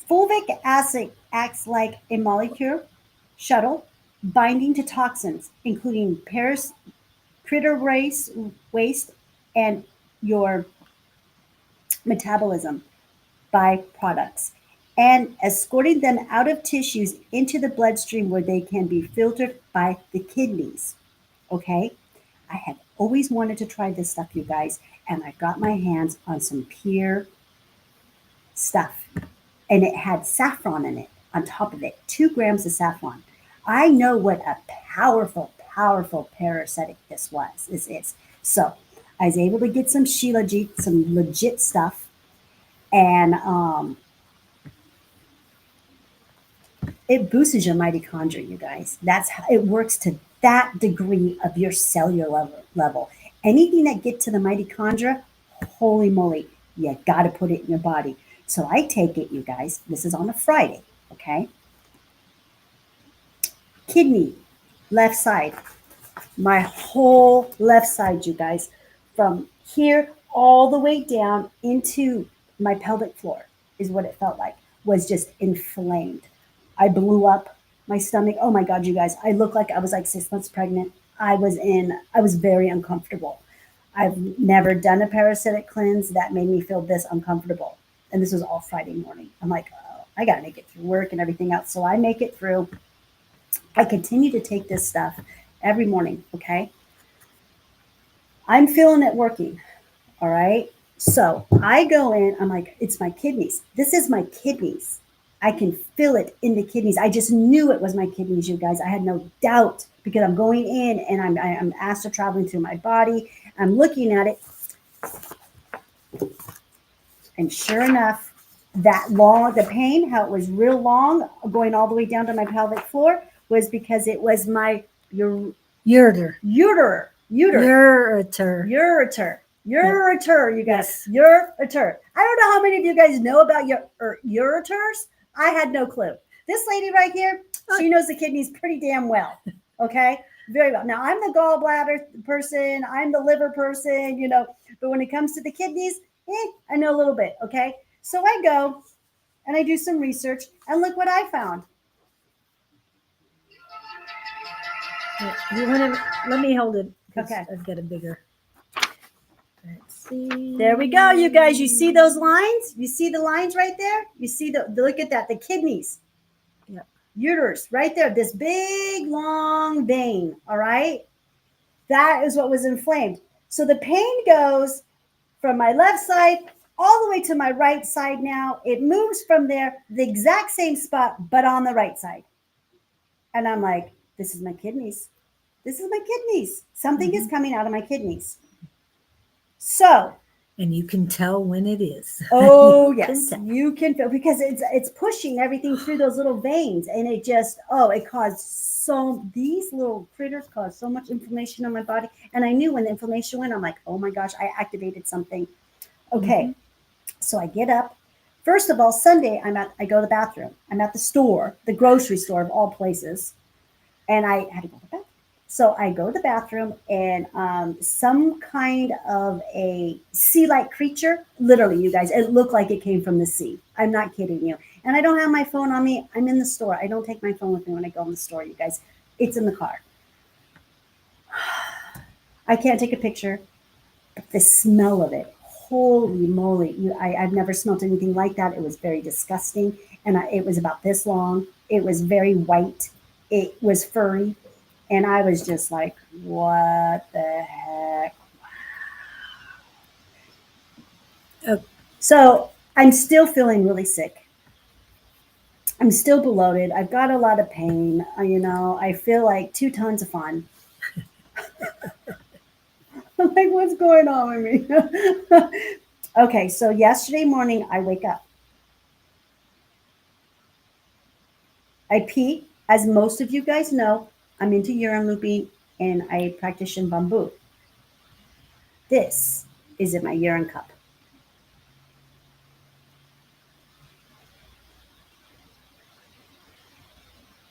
Fulvic acid acts like a molecule shuttle binding to toxins, including critter waste and your metabolism byproducts, and escorting them out of tissues into the bloodstream where they can be filtered by the kidneys. Okay? I have always wanted to try this stuff, you guys, and I got my hands on some pure stuff. And it had saffron in it on top of it, 2 grams of saffron. I know what a powerful, powerful parasitic this is. So I was able to get some Shilajit, some legit stuff, and it boosts your mitochondria, you guys. That's how it works to that degree of your cellular level. Anything that get to the mitochondria, holy moly, you got to put it in your body. So I take it, you guys. This is on a Friday, okay? Kidney, left side, my whole left side, you guys, from here all the way down into my pelvic floor is what it felt like, was just inflamed. I blew up my stomach. Oh my God, you guys, I looked like I was like 6 months pregnant. I was very uncomfortable. I've never done a parasitic cleanse that made me feel this uncomfortable. And this was all Friday morning. I'm like, oh, I got to make it through work and everything else. So I make it through. I continue to take this stuff every morning. Okay. I'm feeling it working. All right. So I go in, I'm like, it's my kidneys. This is my kidneys. I can feel it in the kidneys. I just knew it was my kidneys, you guys. I had no doubt because I'm going in and I'm astral traveling through my body. I'm looking at it. And sure enough, the pain, how it was real long, going all the way down to my pelvic floor, was because it was my Ureter. ureter, you guys. Yes. Ureter. I don't know how many of you guys know about your ureters. I had no clue. This lady right here, she knows the kidneys pretty damn well. Okay, very well. Now I'm the gallbladder person. I'm the liver person. But when it comes to the kidneys, I know a little bit. Okay, so I go and I do some research, and look what I found. You want to let me hold it? 'Cause Okay. I've got a bigger. Let's see. There we go, you guys. You see those lines? You see the lines right there? You see look at that, the kidneys. Yep. Uterus, right there, this big long vein. All right. That is what was inflamed. So the pain goes from my left side all the way to my right side now. It moves from there, the exact same spot, but on the right side. And I'm like, this is my kidneys. This is my kidneys. Something is coming out of my kidneys. So, and you can tell when it is. oh yes, you can feel, because it's pushing everything through those little veins, and it just it caused these little critters caused so much inflammation on my body. And I knew when the inflammation went, I'm like, oh my gosh, I activated something. Okay, so I get up. First of all, Sunday I go to the bathroom. I'm at the store, the grocery store of all places, and I had to go to the bathroom. So I go to the bathroom, and some kind of a sea-like creature, literally, you guys, it looked like it came from the sea. I'm not kidding you. And I don't have my phone on me. I'm in the store. I don't take my phone with me when I go in the store, you guys. It's in the car. I can't take a picture, but the smell of it, holy moly. I've never smelled anything like that. It was very disgusting. And it was about this long. It was very white. It was furry. And I was just like, what the heck? So I'm still feeling really sick. I'm still bloated. I've got a lot of pain. I feel like 2 tons of fun. I'm like, what's going on with me? Okay, so yesterday morning, I wake up. I pee. As most of you guys know, I'm into urine looping, and I practice in bamboo. This is in my urine cup.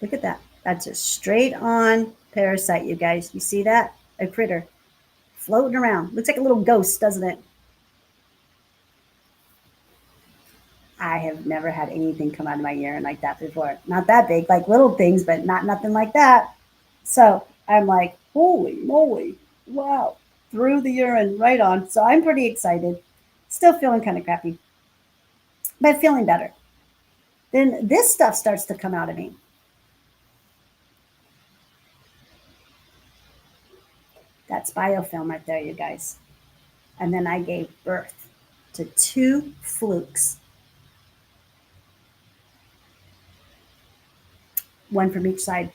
Look at that. That's a straight on parasite, you guys. You see that? A critter floating around. Looks like a little ghost, doesn't it? I have never had anything come out of my urine like that before. Not that big, like little things, but nothing like that. So I'm like, holy moly, wow. Threw the urine right on. So I'm pretty excited. Still feeling kind of crappy, but feeling better. Then this stuff starts to come out of me. That's biofilm right there, you guys. And then I gave birth to 2 flukes. One from each side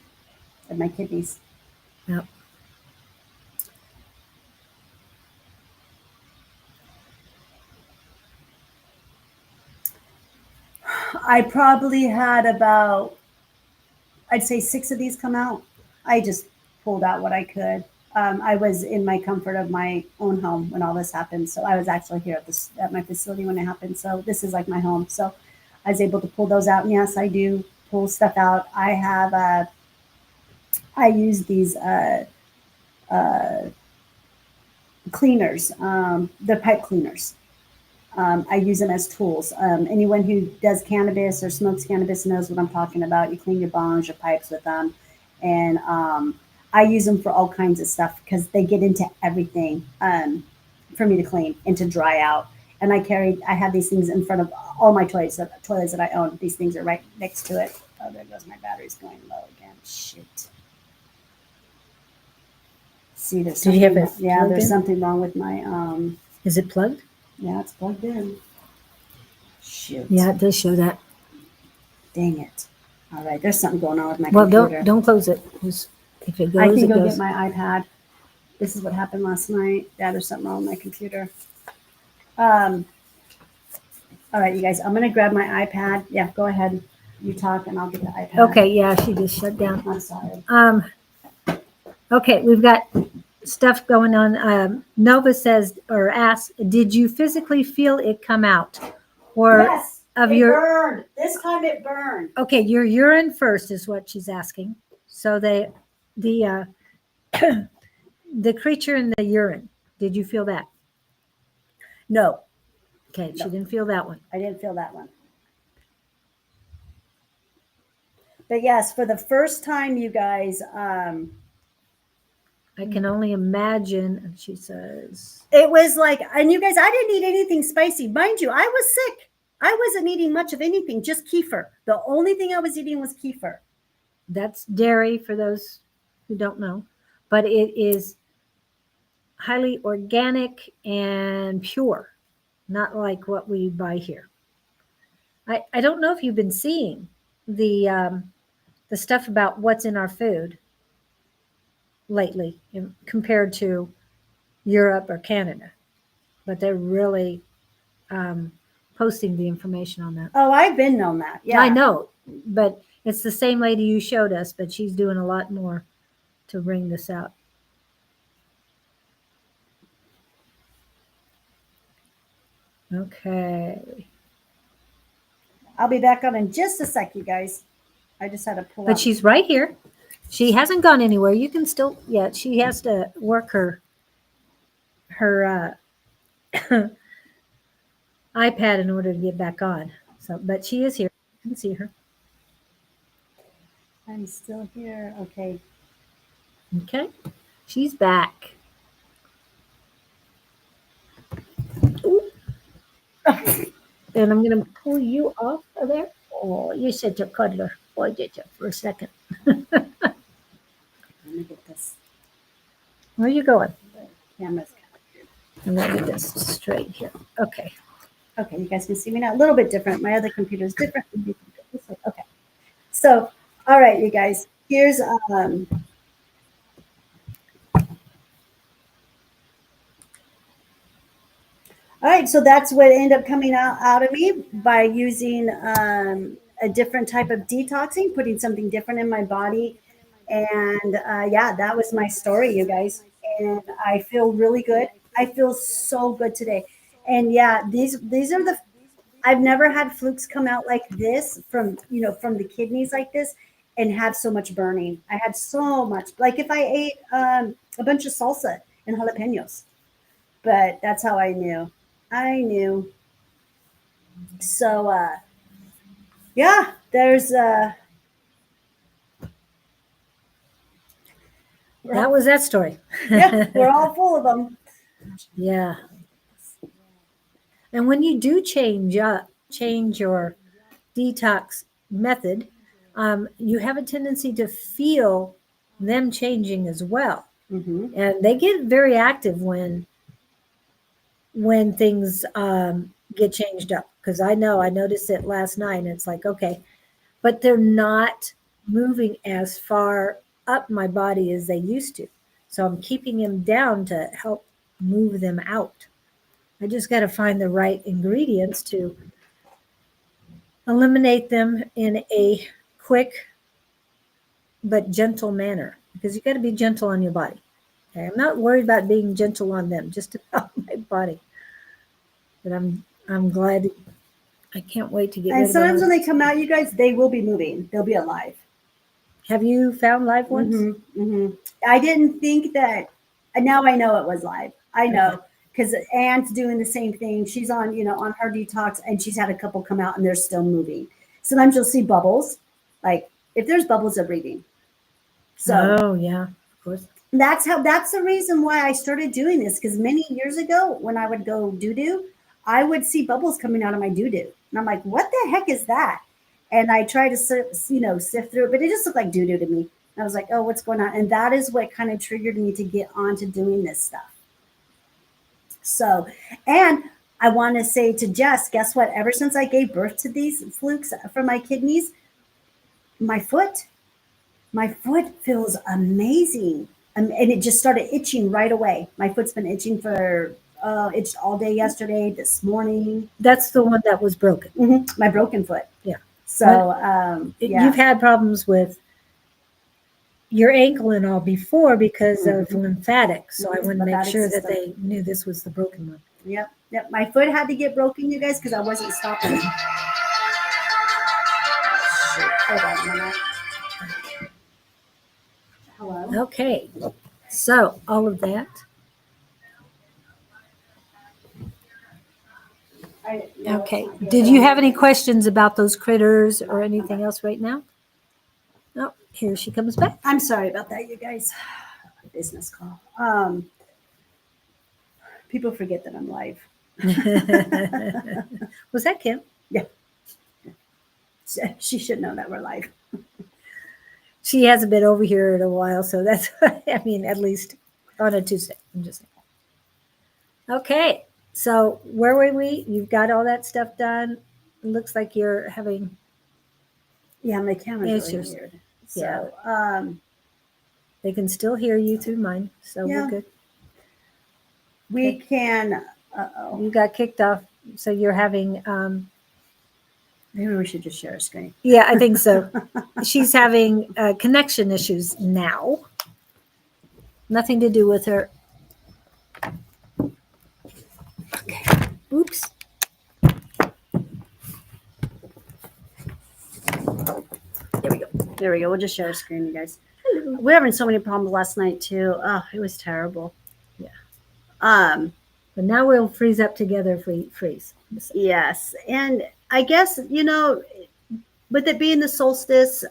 of my kidneys. Yep. I probably had about, I'd say 6 of these come out. I just pulled out what I could. I was in my comfort of my own home when all this happened. So I was actually here at my facility when it happened. So this is like my home. So I was able to pull those out. And yes, I do pull stuff out. I have, I use these cleaners, the pipe cleaners. I use them as tools. Anyone who does cannabis or smokes cannabis knows what I'm talking about. You clean your bongs, your pipes with them. And I use them for all kinds of stuff because they get into everything for me to clean and to dry out. And I have these things in front of all my toilets that I own. These things are right next to it. Oh, there goes my battery's going low again. Shit. See, there's Did you have it yeah, plugged there's in? something wrong with my Is it plugged? yeah, it's plugged in. Shoot. Yeah, it does show that. Dang it. All right, there's something going on with my Well, computer. don't close it. If it goes, I can it go goes. get my iPad. This is what happened last night. Yeah, there's something wrong with my computer. All right, you guys, I'm gonna grab my iPad. Yeah, go ahead. You talk and I'll get the iPad. Okay, yeah, she just shut down. I'm sorry. Okay, we've got stuff going on. Nova says or asks, did you physically feel it come out? Or Yes, of it your burned. This time it burned. okay, your urine first is what she's asking. So the the creature in the urine, did you feel that? No, Okay, No. she didn't feel that one. I didn't feel that one. But yes, for the first time, you guys, I can only imagine. And she says, It was like, and you guys, I didn't eat anything spicy. Mind you, I was sick. I wasn't eating much of anything, just kefir. The only thing I was eating was kefir. that's dairy for those who don't know, but it is highly organic and pure, not like what we buy here. I don't know if you've been seeing the stuff about what's in our food lately compared to Europe or Canada, but they're really posting the information on that. Oh, I've been on that. Yeah. I know, but it's the same lady you showed us, but she's doing a lot more to bring this out. Okay. I'll be back on in just a sec, you guys. I just had to pull But out. she's right here. She hasn't gone anywhere. You can still, yeah, she has to work her iPad in order to get back on. So, but she is here. You can see her. I'm still here. Okay. Okay. She's back. Ooh. And I'm going to pull you off of there. Oh, you're such a cuddler. Boy, did you for a second. Let me get this. Where are you going? The camera's kind of weird. I'm going to get this straight here. Okay. Okay, you guys can see me now. A little bit different. My other computer is different. Okay. So, all right, you guys. Here's all right, so that's what ended up coming out of me by using a different type of detoxing, putting something different in my body. And yeah, that was my story, you guys. And I feel really good. I feel so good today. And yeah, these are the, I've never had flukes come out like this from, from the kidneys like this and have so much burning. I had so much, like if I ate a bunch of salsa and jalapenos, but that's how I knew. I knew. So, yeah, there's, that was that story. yeah, we're all full of them. Yeah. And when you do change your detox method, you have a tendency to feel them changing as well. Mm-hmm. And they get very active when things get changed up. Because I noticed it last night, and it's like, okay, but they're not moving as far up my body as they used to. So I'm keeping them down to help move them out. I just got to find the right ingredients to eliminate them in a quick but gentle manner, because you got to be gentle on your body. Okay? I'm not worried about being gentle on them, just about my body. But I'm glad. I can't wait to get rid And of sometimes them. when they come out, you guys, they will be moving. They'll be alive. Have you found live ones? Mm-hmm. Mm-hmm. I didn't think that. Now I know it was live. I know because Anne's doing the same thing. She's on, on her detox, and she's had a couple come out, and they're still moving. Sometimes you'll see bubbles. Like if there's bubbles, they're breathing. So, oh yeah, of course. that's the reason why I started doing this, because many years ago when I would go doo-doo, I would see bubbles coming out of my doo-doo. And I'm like, what the heck is that? And I tried to sift through it, but it just looked like doo-doo to me. And I was like, oh, what's going on? And that is what kind of triggered me to get on to doing this stuff. So, and I want to say to Jess, guess what? Ever since I gave birth to these flukes for my kidneys, my foot feels amazing. And it just started itching right away. My foot's been itching itched all day yesterday, this morning. That's the one that was broken. Mm-hmm. My broken foot. Yeah. So, yeah. You've had problems with your ankle and all before because of lymphatics. So I want to make sure that they knew this was the broken one. Yep. My foot had to get broken, you guys, because I wasn't stopping. Hold on a minute. Hello. Okay. So all of that. Okay. Did you have any questions about those critters or anything else right now? No. Here she comes back. I'm sorry about that, you guys. business call. People forget that I'm live. Was that Kim? She should know that we're live. She hasn't been over here in a while, so that's, I mean, at least on a Tuesday. I'm just saying. Okay, so where were we? You've got all that stuff done. It looks like you're having, Yeah, my camera's really Issues. weird. Yeah. So, they can still hear you through mine, so Yeah. we're good. we Okay. can. Uh-oh. You got kicked off, so you're having, Maybe we should just share a screen. yeah, I think so. She's having connection issues now. Nothing to do with her. Okay. Oops. There we go. There we go. We'll just share a screen, you guys. We're having so many problems last night too. Oh, it was terrible. Yeah. But now we'll freeze up together if we freeze. Yes, and I guess with it being the solstice,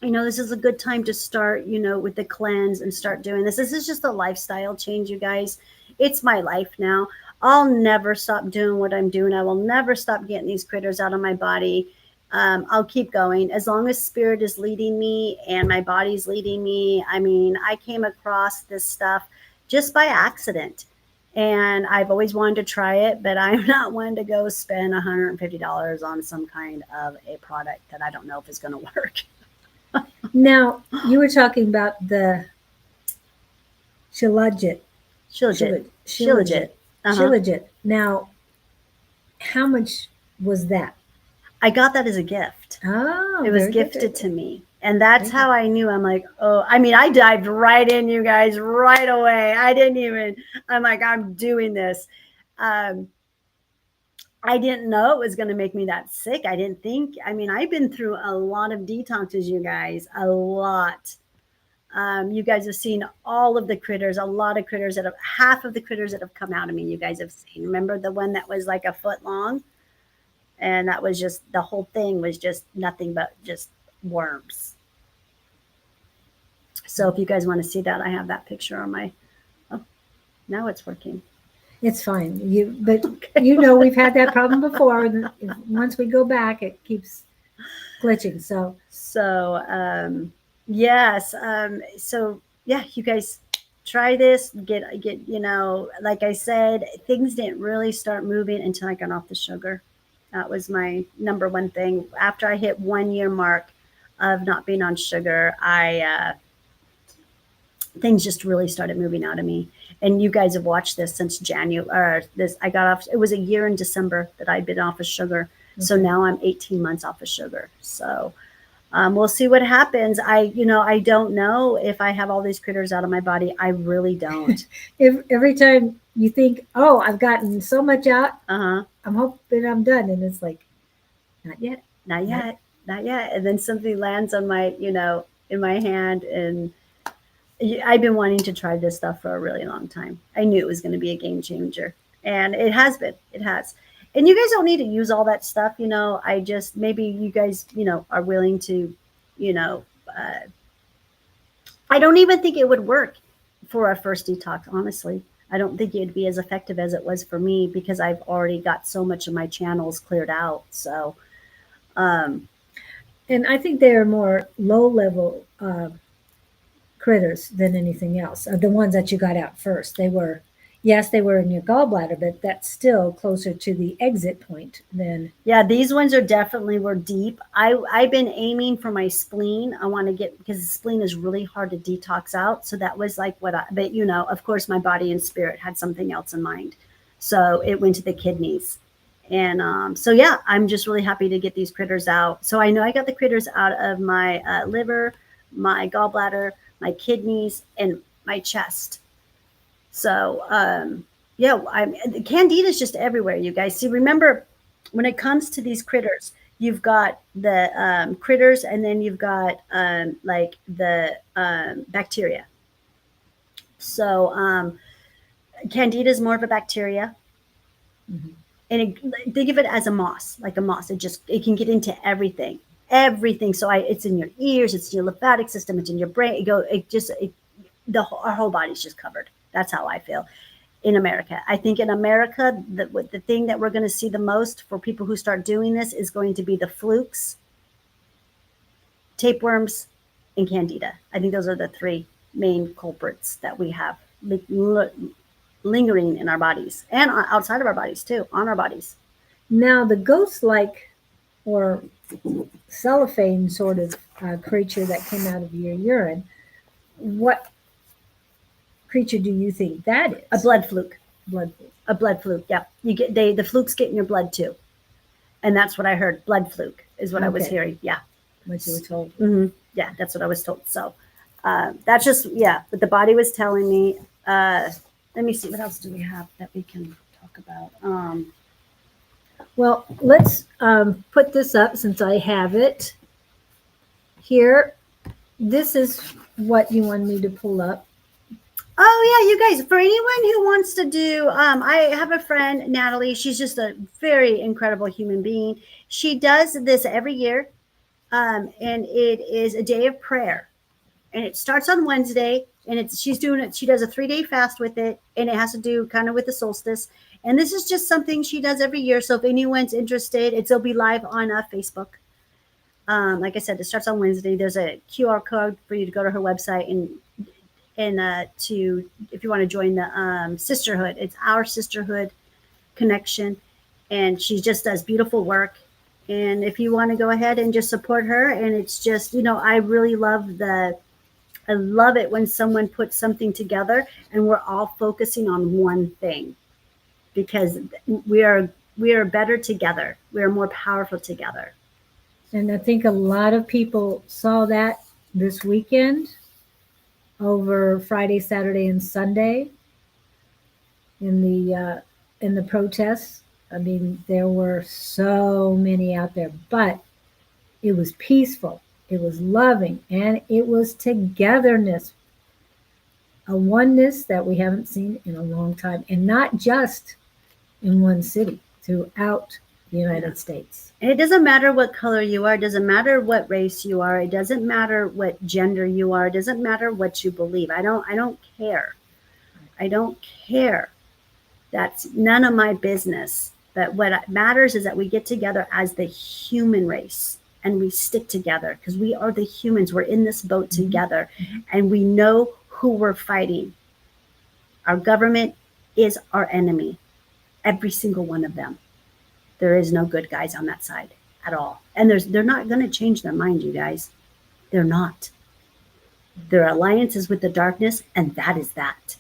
this is a good time to start, with the cleanse and start doing this. This is just a lifestyle change, you guys. It's my life now. I'll never stop doing what I'm doing. I will never stop getting these critters out of my body. I'll keep going as long as spirit is leading me and my body's leading me. I mean, I came across this stuff just by accident. And I've always wanted to try it, but I'm not one to go spend $150 on some kind of a product that I don't know if it's going to work. Now, you were talking about the Shilajit. Shilajit. Shilajit. Now, how much was that? I got that as a gift. Oh, it was gifted to me. And that's how I knew. I'm like, oh, I mean, I dived right in, you guys, right away. I'm like, I'm doing this. I didn't know it was going to make me that sick. I didn't think, I've been through a lot of detoxes, you guys, a lot. You guys have seen all of the critters, a lot of critters half of the critters that have come out of me, you guys have seen. Remember the one that was like a foot long? And that was just, the whole thing was just nothing but just worms. So if you guys want to see that, I have that picture on my, now it's working. It's fine. But we've had that problem before. And once we go back, it keeps glitching. So yes. So yeah, you guys try this, get, like I said, things didn't really start moving until I got off the sugar. That was my number one thing. After I hit 1 year mark of not being on sugar, things just really started moving out of me. And you guys have watched this since January. I got off. It was a year in December that I'd been off of sugar. Okay. So now I'm 18 months off of sugar. So we'll see what happens. I don't know if I have all these critters out of my body. I really don't. Every time you think, oh, I've gotten so much out, I'm hoping I'm done. And it's like, not yet. And then something lands on my, in my hand. And I've been wanting to try this stuff for a really long time. I knew it was going to be a game changer. And it has been. It has. And you guys don't need to use all that stuff. I just, maybe you guys, are willing to, I don't even think it would work for a first detox, honestly. I don't think it'd be as effective as it was for me because I've already got so much of my channels cleared out. So, and I think they are more low level critters than anything else. The ones that you got out first, they were in your gallbladder, but that's still closer to the exit point than. Yeah, these ones were deep. I've been aiming for my spleen. I want to get, because the spleen is really hard to detox out. So that was like but of course my body and spirit had something else in mind. So it went to the kidneys. And so, yeah, I'm just really happy to get these critters out. So I know I got the critters out of my liver, my gallbladder, my kidneys, and my chest. So, Candida is just everywhere, you guys. See, remember, when it comes to these critters, you've got the critters, and then you've got like the bacteria. So, Candida is more of a bacteria. Mm-hmm. And think of it as a moss, like a moss. It can get into everything. everything. So it's in your ears, it's in your lymphatic system, it's in your brain. Our whole body's just covered. That's how I feel in America. I think in America, the thing that we're going to see the most for people who start doing this is going to be the flukes, tapeworms, and candida. I think those are the three main culprits that we have lingering in our bodies and outside of our bodies too, on our bodies. Now, the ghost-like or cellophane sort of creature that came out of your urine, what creature do you think that is? A blood fluke. Blood fluke. A blood fluke. Yeah, the flukes get in your blood too, and that's what I heard. Blood fluke is what I was hearing. Yeah, what you were told. Mm-hmm. Yeah, that's what I was told. So that's just what the body was telling me. Let me see, what else do we have that we can talk about? Well, let's put this up since I have it here. This is what you wanted me to pull up. Oh, yeah, you guys, for anyone who wants to do, I have a friend, Natalie. She's just a very incredible human being. She does this every year, and it is a day of prayer. And it starts on Wednesday, and she's doing it. She does a 3-day fast with it, and it has to do kind of with the solstice. And this is just something she does every year. So if anyone's interested, it'll be live on Facebook. Like I said, it starts on Wednesday. There's a QR code for you to go to her website and to, if you want to join the sisterhood. It's our sisterhood connection, and she just does beautiful work. And if you want to go ahead and just support her, and it's just, I really I love it when someone puts something together and we're all focusing on one thing, because we are better together. We are more powerful together. And I think a lot of people saw that this weekend over Friday, Saturday, and Sunday in the protests. I mean, there were so many out there, but it was peaceful, it was loving, and it was togetherness, a oneness that we haven't seen in a long time, and not just in one city, throughout the United States. And it doesn't matter what color you are. It doesn't matter what race you are. It doesn't matter what gender you are. It doesn't matter what you believe. I don't care. I don't care. That's none of my business. But what matters is that we get together as the human race and we stick together, because we are the humans. We're in this boat together, and we know who we're fighting. Our government is our enemy. Every single one of them. There is no good guys on that side at all. And they're not going to change their mind, you guys. They're not. Their alliance is with the darkness, and that is that.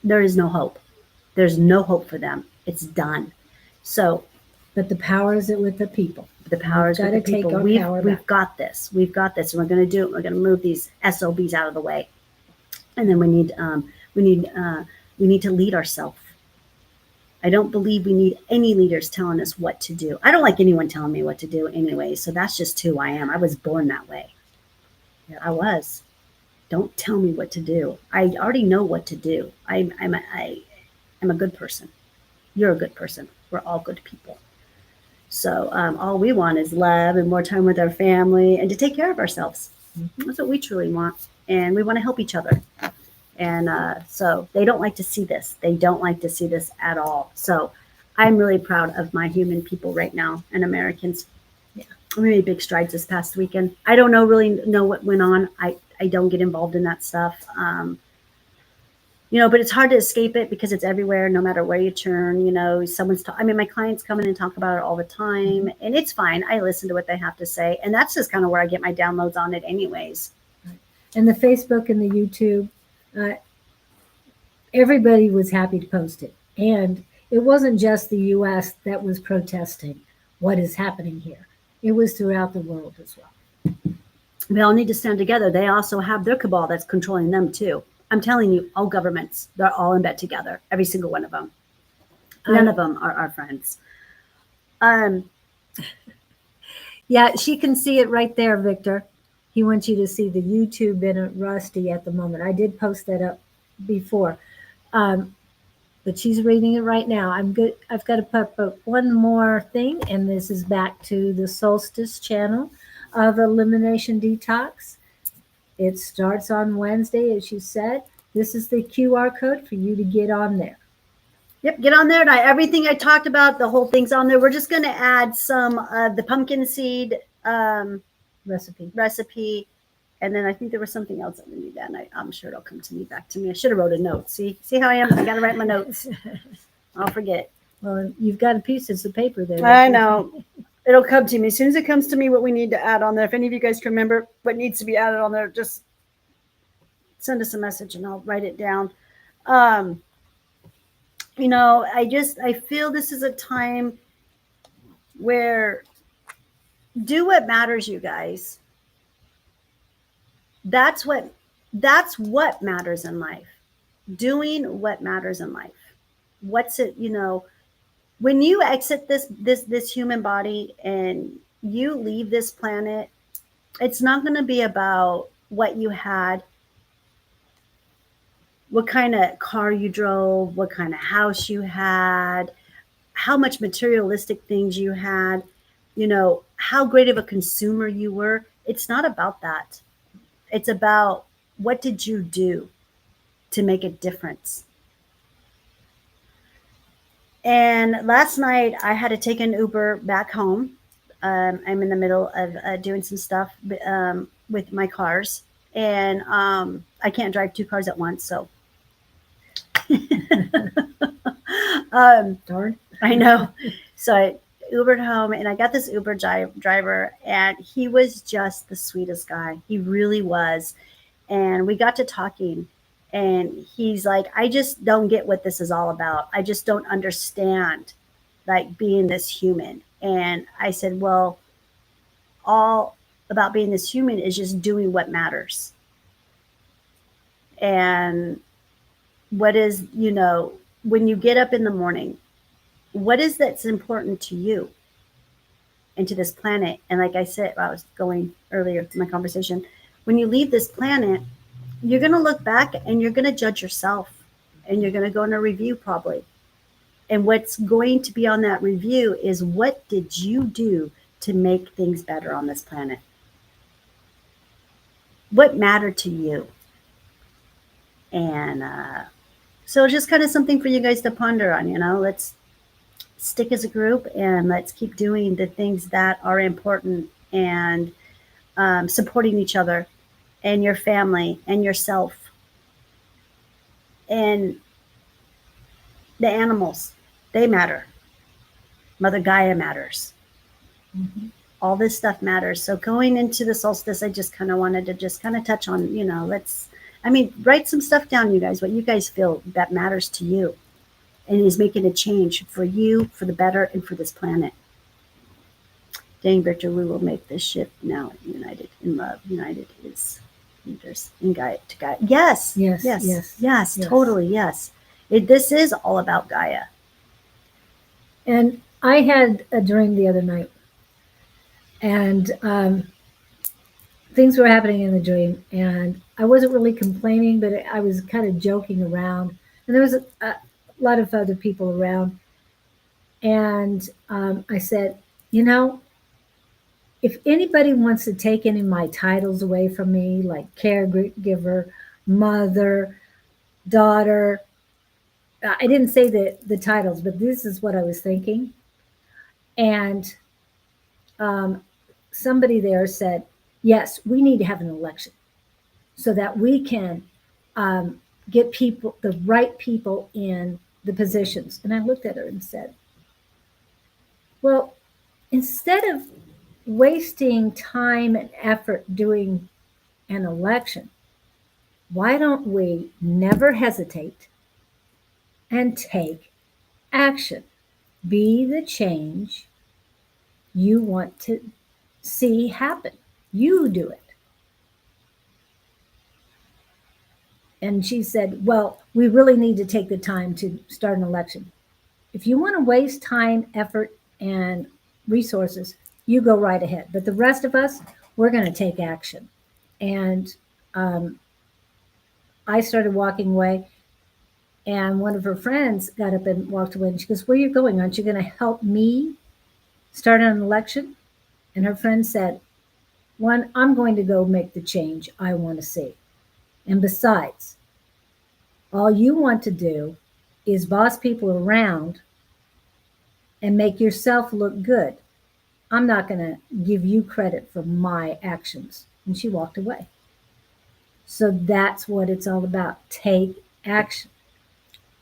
There is no hope. There's no hope for them. It's done. So, but the power is with the people. The power is with the people. We've got this. We've got this, and we're going to do it. We're going to move these SOBs out of the way, and then we need to lead ourselves. I don't believe we need any leaders telling us what to do. I don't like anyone telling me what to do anyway, so that's just who I am. I was born that way. Yeah, I was. Don't tell me what to do. I already know what to do. I'm a good person. You're a good person. We're all good people. So all we want is love and more time with our family and to take care of ourselves. That's what we truly want. And we want to help each other. And so they don't like to see this. They don't like to see this at all. So I'm really proud of my human people right now and Americans. Yeah, we made big strides this past weekend. I don't really know what went on. I don't get involved in that stuff. But it's hard to escape it because it's everywhere, no matter where you turn. My clients come in and talk about it all the time, and it's fine. I listen to what they have to say, and that's just kind of where I get my downloads on it anyways. And the Facebook and the YouTube, everybody was happy to post it. And it wasn't just the U.S. that was protesting what is happening here. It was throughout the world as well. We all need to stand together. They also have their cabal that's controlling them too. I'm telling you, all governments, they're all in bed together. Every single one of them. None of them are our friends. Yeah, she can see it right there, Victor. He wants you to see the YouTube in Rusty at the moment. I did post that up before. but she's reading it right now. I'm good. I've got to put up one more thing, and this is back to the Solstice channel of Elimination Detox. It starts on Wednesday, as you said. This is the QR code for you to get on there. Yep, get on there. And everything I talked about, the whole thing's on there. We're just going to add some of the pumpkin seed recipe. And then I think there was something else that we need that. And I'm sure it'll come to me back to me. I should have wrote a note. See how I am? I got to write my notes. I'll forget. Well, you've got a piece of paper there. I know. It'll come to me. As soon as it comes to me, what we need to add on there. If any of you guys can remember what needs to be added on there, just send us a message and I'll write it down. You know, I feel this is a time where do what matters, you guys. That's what matters in life. Doing what matters in life. What's it, you know, when you exit this human body and you leave this planet, it's not going to be about what you had, what kind of car you drove, what kind of house you had, how much materialistic things you had, you know, how great of a consumer you were. It's not about that. It's about what did you do to make a difference. And last night I had to take an Uber back home. I'm in the middle of doing some stuff with my cars, and I can't drive two cars at once. So, Darn. I know. So I Ubered home, and I got this Uber driver, and he was just the sweetest guy. He really was. And we got to talking. And he's like, I just don't get what this is all about. I just don't understand, like, being this human. And I said, well, all about being this human is just doing what matters. And what is, you know, when you get up in the morning, what is that's important to you and to this planet? And like I said, I was going earlier to my conversation, when you leave this planet, you're going to look back and you're going to judge yourself, and you're going to go in a review probably. And what's going to be on that review is, what did you do to make things better on this planet? What mattered to you? And so it's just kind of something for you guys to ponder on, you know. Let's stick as a group and let's keep doing the things that are important, and supporting each other and your family and yourself and the animals. They matter. Mother Gaia matters. Mm-hmm. All this stuff matters. So going into the solstice, I just kind of wanted to just kind of touch on, you know, write some stuff down, you guys, what you guys feel that matters to you and is making a change for you, for the better, and for this planet. Dang, Victor, we will make this shift now. United in love. United is leaders in Gaia to Gaia. Yes. Yes. Totally. Yes. This is all about Gaia. And I had a dream the other night, and things were happening in the dream, and I wasn't really complaining, but I was kind of joking around, and there was a lot of other people around. And I said, you know, if anybody wants to take any of my titles away from me, like caregiver, mother, daughter, I didn't say the titles, but this is what I was thinking. And somebody there said, yes, we need to have an election so that we can get people, the right people in the positions. And I looked at her and said, well, instead of wasting time and effort doing an election, why don't we never hesitate and take action? Be the change you want to see happen. You do it. And she said, well, we really need to take the time to start an election. If you want to waste time, effort, and resources, you go right ahead. But the rest of us, we're going to take action. And I started walking away. And one of her friends got up and walked away, and she goes, "Where are you going? Aren't you going to help me start an election?" And her friend said, "One, I'm going to go make the change I want to see. And besides, all you want to do is boss people around and make yourself look good. I'm not going to give you credit for my actions." And she walked away. So that's what it's all about. Take action.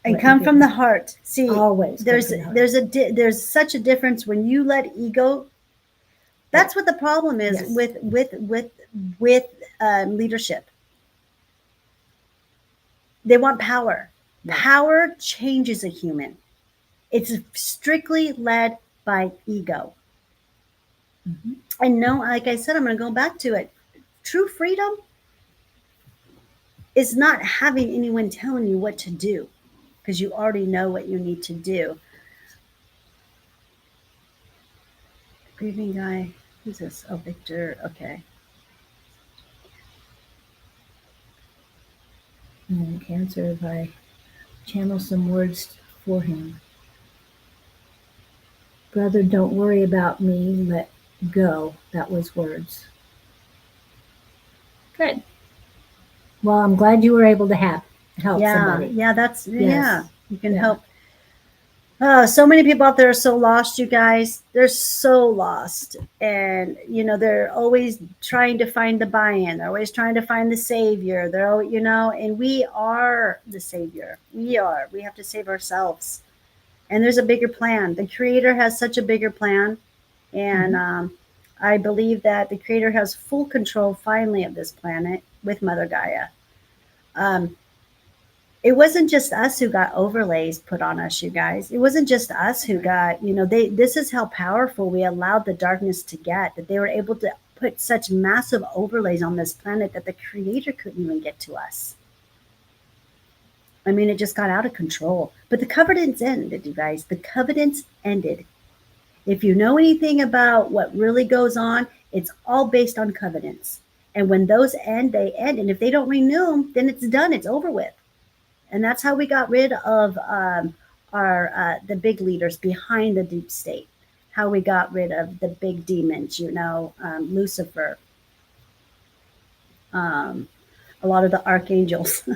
And What come you from do. the heart. See, Always come there's from the heart. there's such a difference when you let ego. That's what the problem is Yes. with leadership. They want power. Right. Power changes a human. It's strictly led by ego. Mhm. And no, like I said, I'm going to go back to it. True freedom is not having anyone telling you what to do, because you already know what you need to do. Grieving guy. Who's this? Oh, Victor. Okay. And Cancer, if I channel some words for him. Brother, don't worry about me. Let go. That was words. Good. Well, I'm glad you were able to help somebody. Yeah, that's Yes. yeah. You can Yeah. help. Oh, so many people out there are so lost, you guys. They're so lost. And they're always trying to find the buy-in. They're always trying to find the savior. And we are the savior. We are. We have to save ourselves. And there's a bigger plan. The creator has such a bigger plan. And I believe that the creator has full control finally of this planet with Mother Gaia. It wasn't just us who got overlays put on us, you guys. It wasn't just us who got, this is how powerful we allowed the darkness to get, that they were able to put such massive overlays on this planet that the creator couldn't even get to us. I mean, it just got out of control. But the covenants ended, you guys. The covenants ended. If you know anything about what really goes on, it's all based on covenants. And when those end, they end. And if they don't renew them, then it's done. It's over with. And that's how we got rid of the big leaders behind the deep state. How we got rid of the big demons, Lucifer, a lot of the archangels.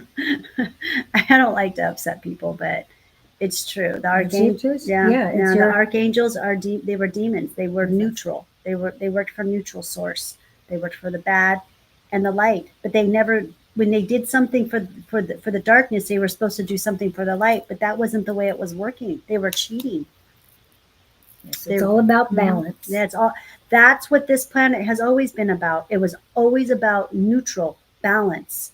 I don't like to upset people, but it's true. The archangels, the archangels are they were demons. They were neutral. They worked for neutral source. They worked for the bad and the light, but they never. When they did something for the darkness, they were supposed to do something for the light, but that wasn't the way it was working. They were cheating. Yes, it's all about balance. That's what this planet has always been about. It was always about neutral balance.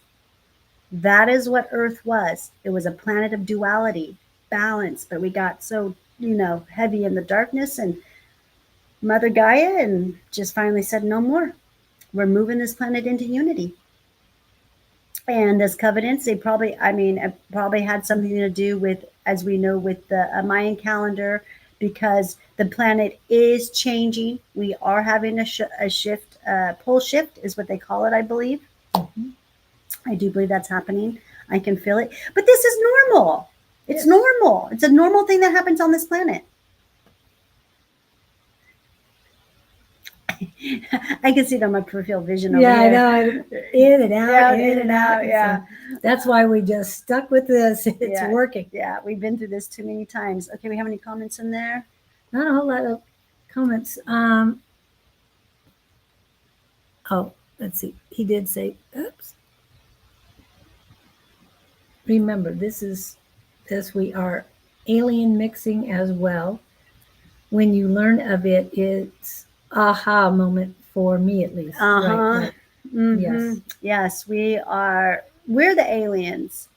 That is what Earth was. It was a planet of duality, balance, but we got so heavy in the darkness, and Mother Gaia and just finally said no more. We're moving this planet into unity. And this covenants, it probably had something to do with, as we know, with the Mayan calendar, because the planet is changing. We are having a shift, pole shift is what they call it, I believe. Mm-hmm. I do believe that's happening. I can feel it. But this is normal. It's normal. It's a normal thing that happens on this planet. I can see it on my peripheral vision over here. I know. In and out, in and out. Yeah. So that's why we just stuck with this. It's working. Yeah, we've been through this too many times. Okay, we have any comments in there? Not a whole lot of comments. Let's see. He did say, oops. Remember, this we are alien mixing as well. When you learn of it, it's aha moment for me, at least. Right. Mm-hmm. Yes, we're the aliens.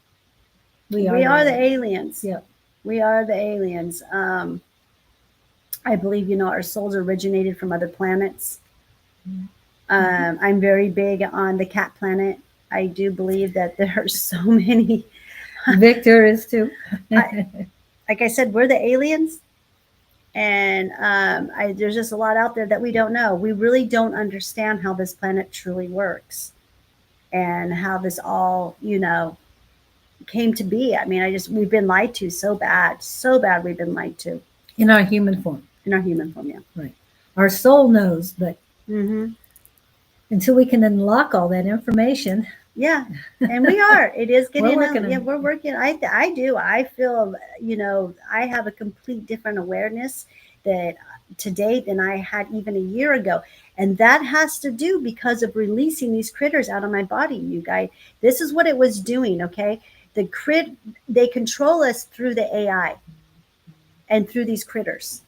We are the aliens. Yep. We are the aliens. I believe, our souls originated from other planets. Mm-hmm. I'm very big on the cat planet. I do believe that there are so many. Victor is too. Like I said, we're the aliens. And there's just a lot out there that we don't know. We really don't understand how this planet truly works, and how this all, came to be. I mean, we've been lied to so bad we've been lied to in our human form. in our human form. Yeah. Right. Our soul knows, but Mm-hmm. until we can unlock all that information. Yeah. And we are. It is getting. We're working on Yeah, it. we're working. I do. I feel. I have a complete different awareness that today than I had even a year ago, and that has to do because of releasing these critters out of my body. You guys, this is what it was doing. Okay, they control us through the AI and through these critters.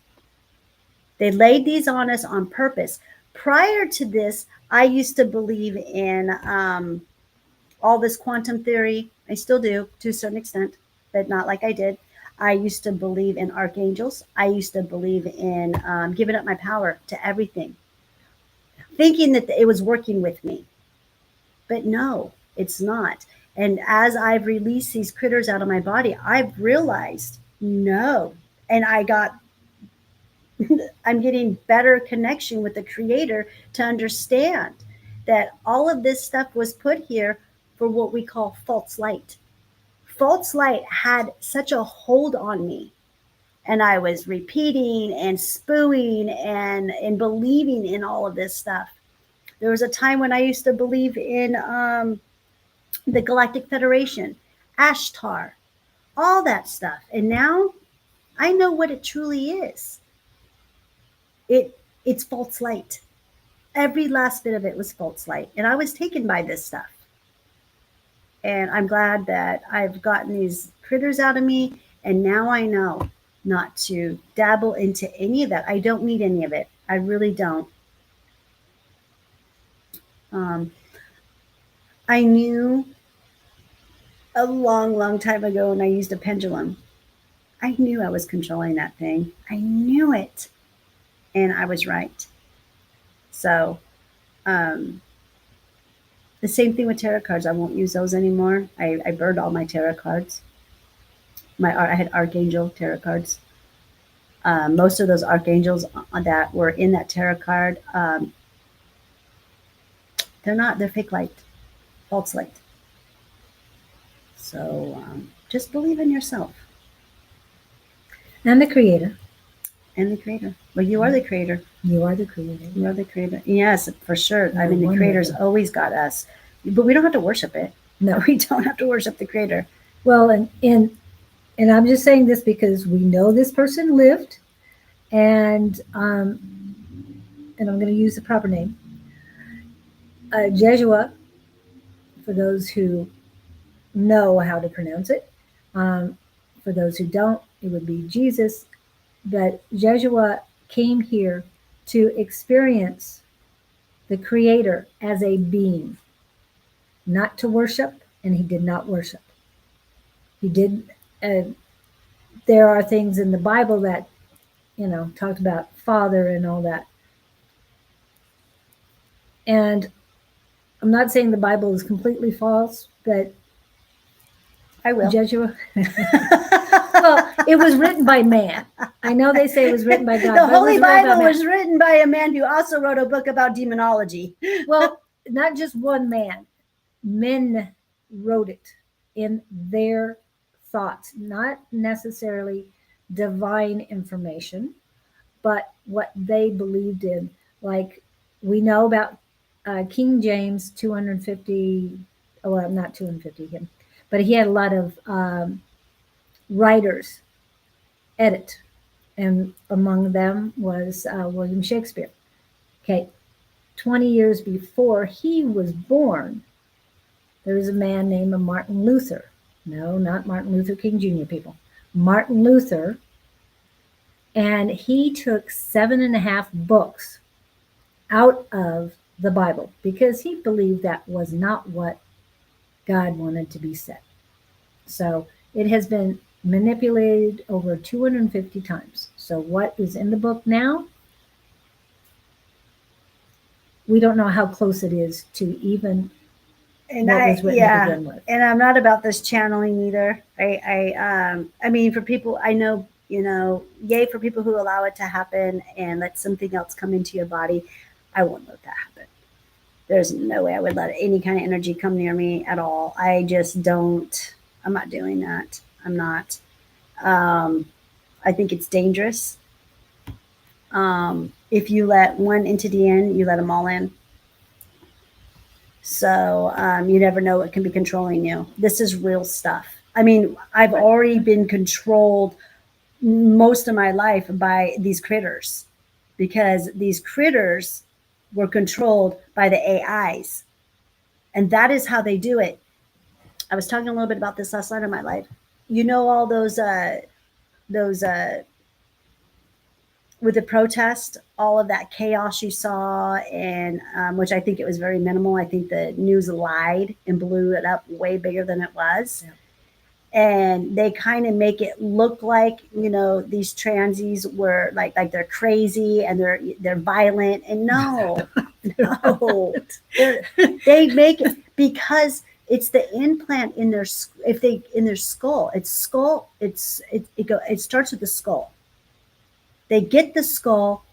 They laid these on us on purpose. Prior to this, I used to believe in all this quantum theory. I still do to a certain extent, but not like I did. I used to believe in archangels. I used to believe in giving up my power to everything, thinking that it was working with me. But no, it's not. And as I've released these critters out of my body, I've realized no. And I'm getting better connection with the creator to understand that all of this stuff was put here for what we call false light. False light had such a hold on me, and I was repeating and spewing and believing in all of this stuff. There was a time when I used to believe in the Galactic Federation, Ashtar, all that stuff. And now I know what it truly is. It's false light. Every last bit of it was false light. And I was taken by this stuff. And I'm glad that I've gotten these critters out of me. And now I know not to dabble into any of that. I don't need any of it. I really don't. I knew a long time ago when I used a pendulum, I knew I was controlling that thing. I knew it. And I was right. So, the same thing with tarot cards. I won't use those anymore. I burned all my tarot cards. I had Archangel tarot cards. Most of those archangels that were in that tarot card, they're fake light, false light. So just believe in yourself. And the creator. And the creator. Well, you are the creator. You are the creator. You are the creator. Yes, for sure. I mean, the creator's always got us. But we don't have to worship it. No. We don't have to worship the creator. Well, and I'm just saying this because we know this person lived, and I'm going to use the proper name. Jeshua, for those who know how to pronounce it. For those who don't, it would be Jesus. But Jeshua came here to experience the creator as a being, not to worship, and he did not worship. He did. There are things in the Bible that, talked about Father and all that. And I'm not saying the Bible is completely false, but I will. Jeshua. Well, it was written by man. I know they say it was written by God. The Holy Bible was written by a man who also wrote a book about demonology. Well, not just one man. Men wrote it in their thoughts, not necessarily divine information, but what they believed in. Like we know about King James, 250, well, not 250 him, but he had a lot of writers edit, and among them was William Shakespeare. Okay, 20 years before he was born, there was a man named Martin Luther. No, not Martin Luther King Jr. people. Martin Luther, and he took 7.5 books out of the Bible because he believed that was not what God wanted to be said. So it has been manipulated over 250 times. So what is in the book now? We don't know how close it is to even what was written to begin with. And I'm not about this channeling either. I mean, for people I know, yay for people who allow it to happen and let something else come into your body. I won't let that happen. There's no way I would let any kind of energy come near me at all. I just don't. I'm not doing that. I'm not. Um, I think it's dangerous. If you let one entity in, you let them all in. So you never know what can be controlling you. This is real stuff. I mean, I've already been controlled most of my life by these critters because these critters were controlled by the AIs. And that is how they do it. I was talking a little bit about this last night in my life. You know, all those with the protest, all of that chaos you saw, and which I think it was very minimal. I think the news lied and blew it up way bigger than it was. Yeah. And they kind of make it look like, you know, these transies were like they're crazy and they're violent, and no, no, they make it because it's the implant in their if they in their skull. It's skull. It starts with the skull. They get the skull,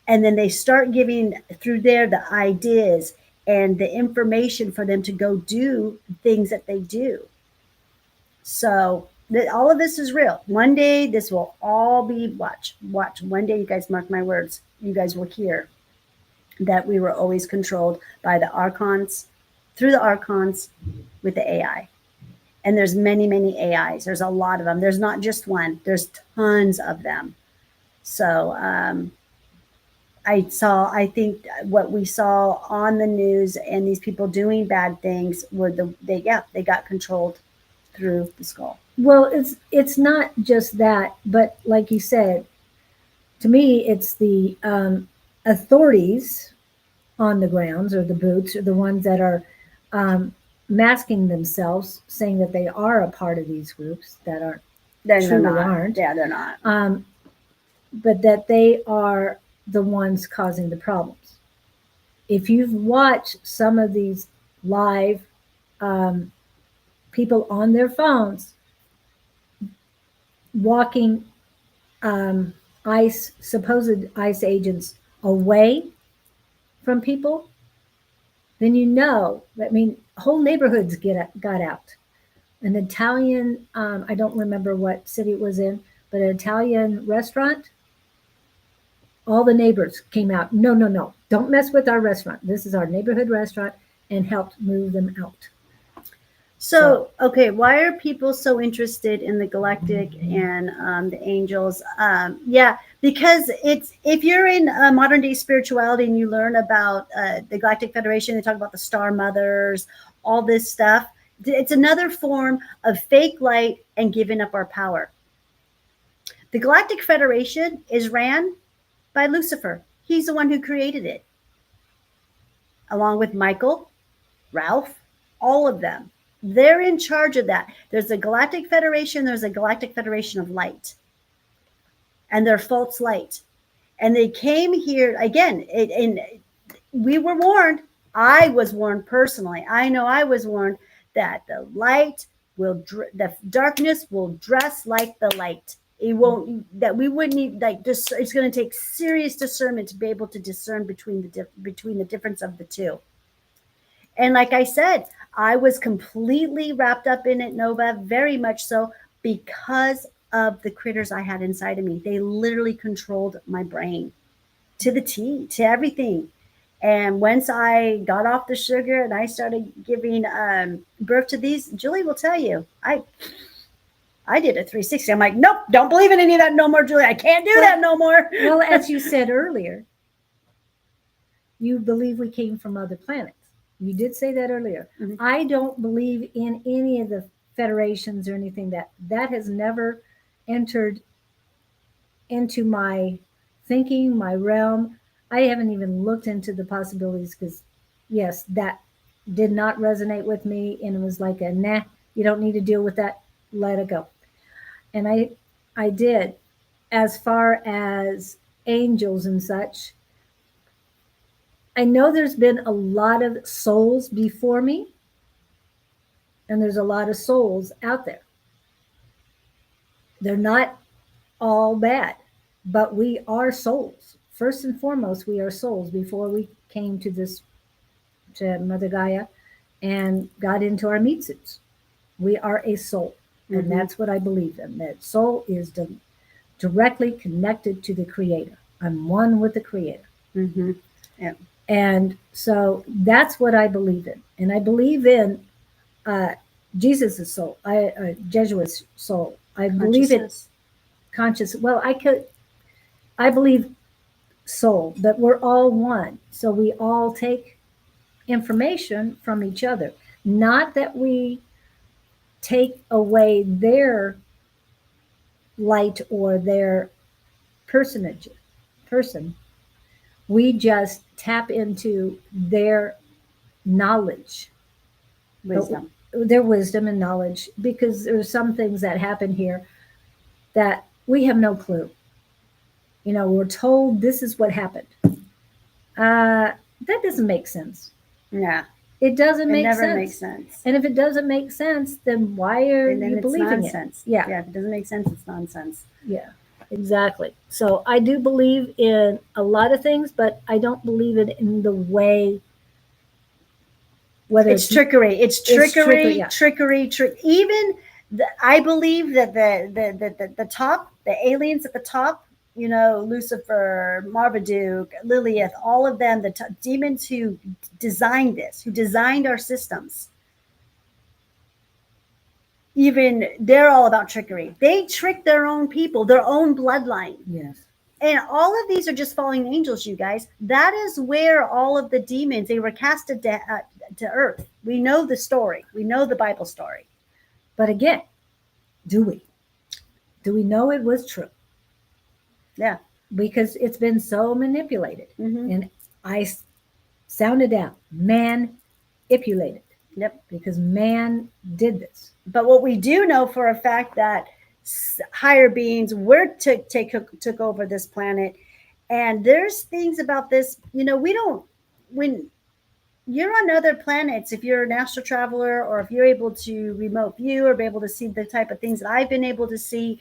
and then they start giving through there the ideas and the information for them to go do things that they do. So all of this is real. One day this will all be watch. One day, you guys mark my words, you guys will hear that we were always controlled by the archons, through the archons, with the AI. And there's many AIs. There's a lot of them. There's not just one. There's tons of them. So I think what we saw on the news and these people doing bad things were they got controlled through the skull. Well, it's not just that, but like you said, to me, it's the authorities on the grounds, or the boots, or the ones that are masking themselves, saying that they are a part of these groups that truly aren't. Yeah, they're not. But that they are the ones causing the problems. If you've watched some of these live people on their phones walking supposed ICE agents away from people, then you know that, I mean, whole neighborhoods got out. An Italian, I don't remember what city it was in, but an Italian restaurant, all the neighbors came out. No, don't mess with our restaurant. This is our neighborhood restaurant, and helped move them out. So, okay, why are people so interested in the galactic and the angels? Yeah, because if you're in modern day spirituality and you learn about the Galactic Federation, they talk about the star mothers, all this stuff. It's another form of fake light and giving up our power. The Galactic Federation is ran by Lucifer. He's the one who created it, along with Michael, Ralph, all of them. They're in charge of that. There's a Galactic Federation. There's a Galactic Federation of Light. And they're false light. And they came here, again, and we were warned. I was warned personally. I know I was warned that the light the darkness will dress like the light. It won't, that we wouldn't need, like, this. It's going to take serious discernment to be able to discern between the difference of the two. And like I said, I was completely wrapped up in it, Nova, very much so, because of the critters I had inside of me. They literally controlled my brain to the T, to everything. And once I got off the sugar and I started giving birth to these, Julie will tell you, I did a 360. I'm like, nope, don't believe in any of that no more, Julie. I can't do that no more. Well, as you said earlier, you believe we came from other planets. You did say that earlier. Mm-hmm. I don't believe in any of the federations or anything. That has never entered into my thinking, my realm. I haven't even looked into the possibilities, because, yes, that did not resonate with me, and it was like a nah, you don't need to deal with that, let it go. And I did. As far as angels and such, I know there's been a lot of souls before me, and there's a lot of souls out there. They're not all bad, but we are souls. First and foremost, we are souls before we came to Mother Gaia and got into our meat suits. We are a soul. And Mhm. that's what I believe in. That soul is directly connected to the creator. I'm one with the creator. Mhm. Yeah. And so that's what I believe in. And I believe in uh, Jesus' soul, Jesuit's soul. I believe it Consciousness. conscious. Well, I believe soul, that we're all one. So we all take information from each other. Not that we take away their light or their personage person. We just tap into their knowledge, Wisdom. their wisdom and knowledge, because there's some things that happen here that we have no clue. We're told this is what happened. That doesn't make sense. Yeah. It doesn't It make never sense. makes sense. And if it doesn't make sense, then why are And then you it's believing nonsense. it? Yeah. Yeah. If it doesn't make sense, it's nonsense. Yeah, exactly. So I do believe in a lot of things, but I don't believe it in the way, whether It's trickery. It's trickery. yeah. Trickery. Even I believe that the top, the aliens at the top, Lucifer, Marmaduke, Lilith, all of them, the demons who designed this, who designed our systems, even they're all about trickery. They trick their own people, their own bloodline. Yes. And all of these are just fallen angels, you guys. That is where all of the demons, they were casted to earth. We know the story. We know the Bible story. But again, do we? Do we know it was true? Yeah. Because it's been so manipulated. Mm-hmm. And I sounded out, manipulated. Yep. Because man did this. But what we do know for a fact that higher beings took over this planet, and there's things about this. We don't, when you're on other planets, if you're an astral traveler or if you're able to remote view or be able to see the type of things that I've been able to see,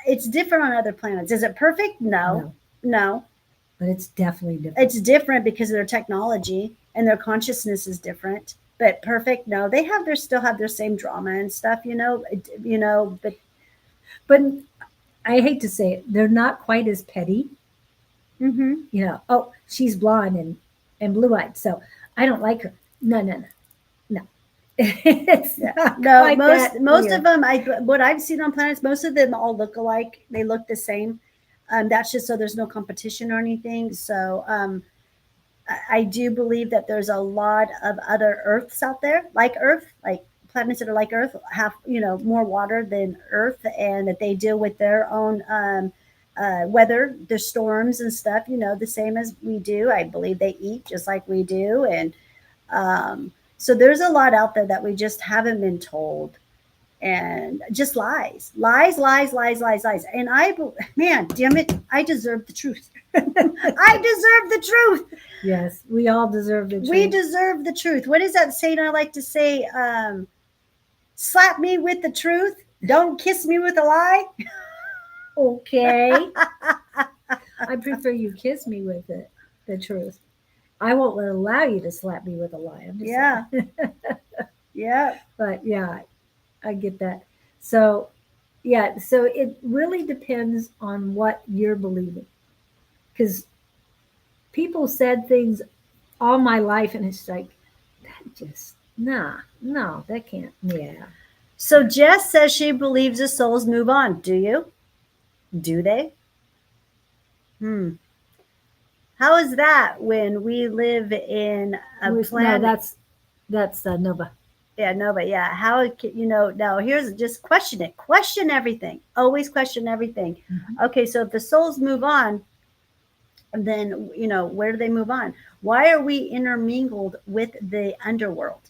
it's different on other planets. Is it perfect? No. But it's definitely different. It's different because of their technology and their consciousness is different. But perfect? No, they still have their same drama and stuff, but I hate to say it, they're not quite as petty. Mm-hmm. Oh, she's blonde and blue-eyed, so I don't like her. No. It's no, most of them, what I've seen on planets, most of them all look alike. They look the same. That's just so there's no competition or anything. So I do believe that there's a lot of other Earths out there, like Earth, like planets that are like Earth, have more water than Earth, and that they deal with their own weather, their storms and stuff. The same as we do. I believe they eat just like we do, and so there's a lot out there that we just haven't been told, and just lies. And man, damn it, I deserve the truth. I deserve the truth. Yes, we all deserve the truth. We deserve the truth. What is that saying I like to say? Slap me with the truth. Don't kiss me with a lie. Okay. I prefer you kiss me with the truth. I won't allow you to slap me with a lie. Yeah. Yeah. But yeah, I get that. So yeah, so it really depends on what you're believing. Because people said things all my life, and it's like, that just, no, that can't, yeah. So Jess says she believes the souls move on. Do you? Do they? How is that when we live in a planet? No, that's Nova. Yeah, Nova. Yeah. How, no, here's just question it. Question everything. Always question everything. Mm-hmm. Okay. So if the souls move on, then, where do they move on? Why are we intermingled with the underworld?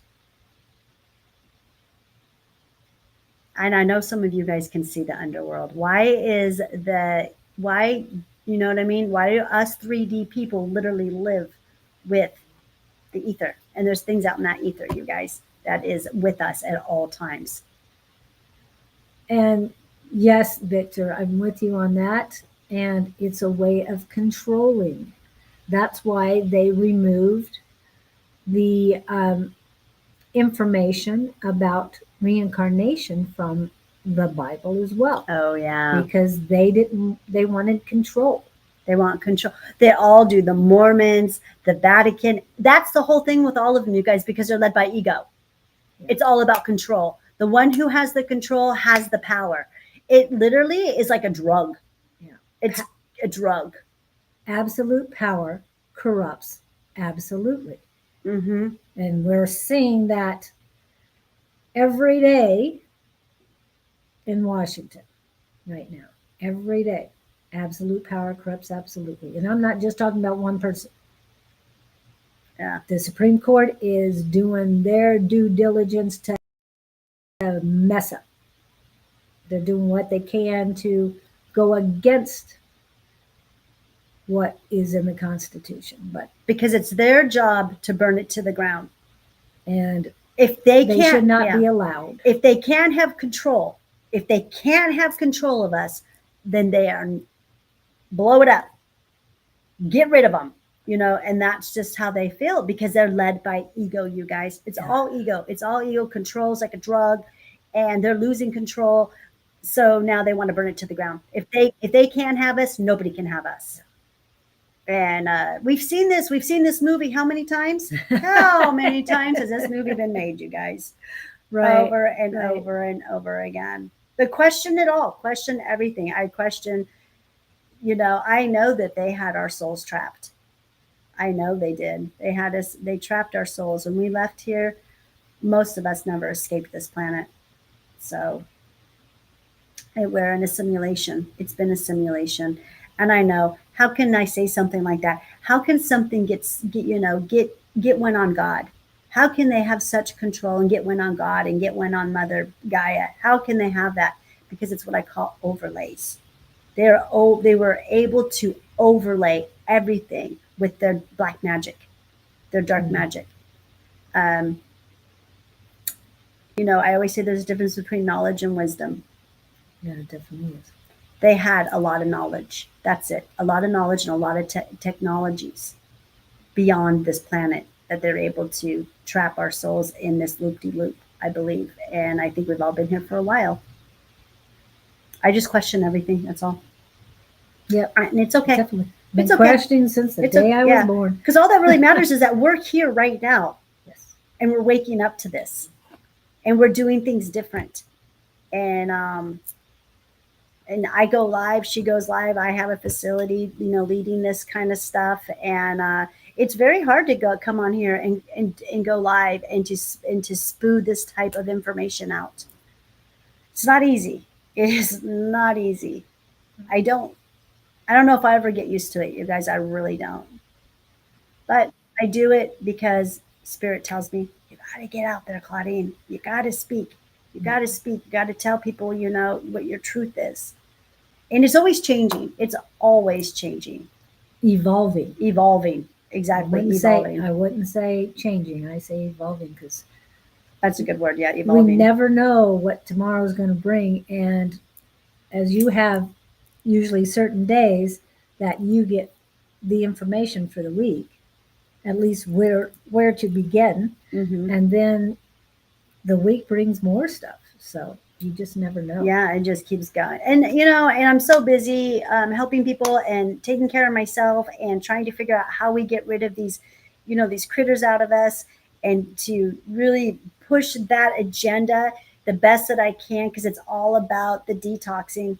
And I know some of you guys can see the underworld. Why, you know what I mean? Why do us 3D people literally live with the ether? And there's things out in that ether, you guys, that is with us at all times. And yes, Victor, I'm with you on that. And it's a way of controlling. That's why they removed the information about reincarnation from the Bible as well, Oh yeah. because they wanted control. They want control. They all do. The Mormons, the Vatican. That's the whole thing with all of them, you guys, because they're led by ego. Yeah. It's all about control. The one who has the control has the power. It literally is like a drug. Yeah. It's a drug. Absolute power corrupts absolutely. Mm-hmm. And we're seeing that every day in Washington right now. Every day. Absolute power corrupts absolutely. And I'm not just talking about one person. Yeah. The Supreme Court is doing their due diligence to mess up. They're doing what they can to go against what is in the Constitution. But Because it's their job to burn it to the ground. and If they they can't, should not yeah. be allowed. If they can't have control, if they can't have control of us, then they are blow it up, get rid of them, you know. And that's just how they feel, because they're led by ego, you guys. It's all ego. It's all ego. Control's like a drug, and they're losing control. So now they want to burn it to the ground. If they can't have us, nobody can have us. And we've seen this movie how many times? How many times has this movie been made, you guys? Right. Over and over and over again. But question it all. Question everything. I question, you know, I know that they had our souls trapped. I know they did. They had us, they trapped our souls. When we left here, most of us never escaped this planet. So we're in a simulation. It's been a simulation. And I know, how can I say something like that? How can something get one on God? How can they have such control and get one on God and get one on Mother Gaia? How can they have that? Because it's what I call overlays. They were able to overlay everything with their black magic, their dark magic. You know, I always say there's a difference between knowledge and wisdom. Yeah, it definitely is. They had a lot of knowledge. That's it. A lot of knowledge and a lot of technologies beyond this planet that they're able to trap our souls in this loop-de-loop, I believe. And I think we've all been here for a while. I just question everything. That's all. Yep. And it's okay. Definitely. Been It's okay. questioning since the day I was born. Because all that really matters is that we're here right now. Yes. And we're waking up to this. And we're doing things different. And I go live, she goes live. I have a facility, you know, leading this kind of stuff. And it's very hard to come on here and go live and to spew this type of information out. It's not easy. It is not easy. I don't know if I ever get used to it, you guys. I really don't. But I do it because Spirit tells me, you got to get out there, Claudene. You got to speak. You got to speak. You got to tell people, you know, what your truth is. And it's always changing. It's always changing. Evolving. Evolving. Exactly. I wouldn't say changing. I say evolving, because that's a good word. Yeah, evolving. We never know what tomorrow's going to bring. And as you have usually certain days that you get the information for the week, at least where to begin. Mm-hmm. And then the week brings more stuff. So you just never know. Yeah, it just keeps going. And, you know, and I'm so busy helping people and taking care of myself and trying to figure out how we get rid of these, you know, these critters out of us, and to really push that agenda the best that I can, because it's all about the detoxing,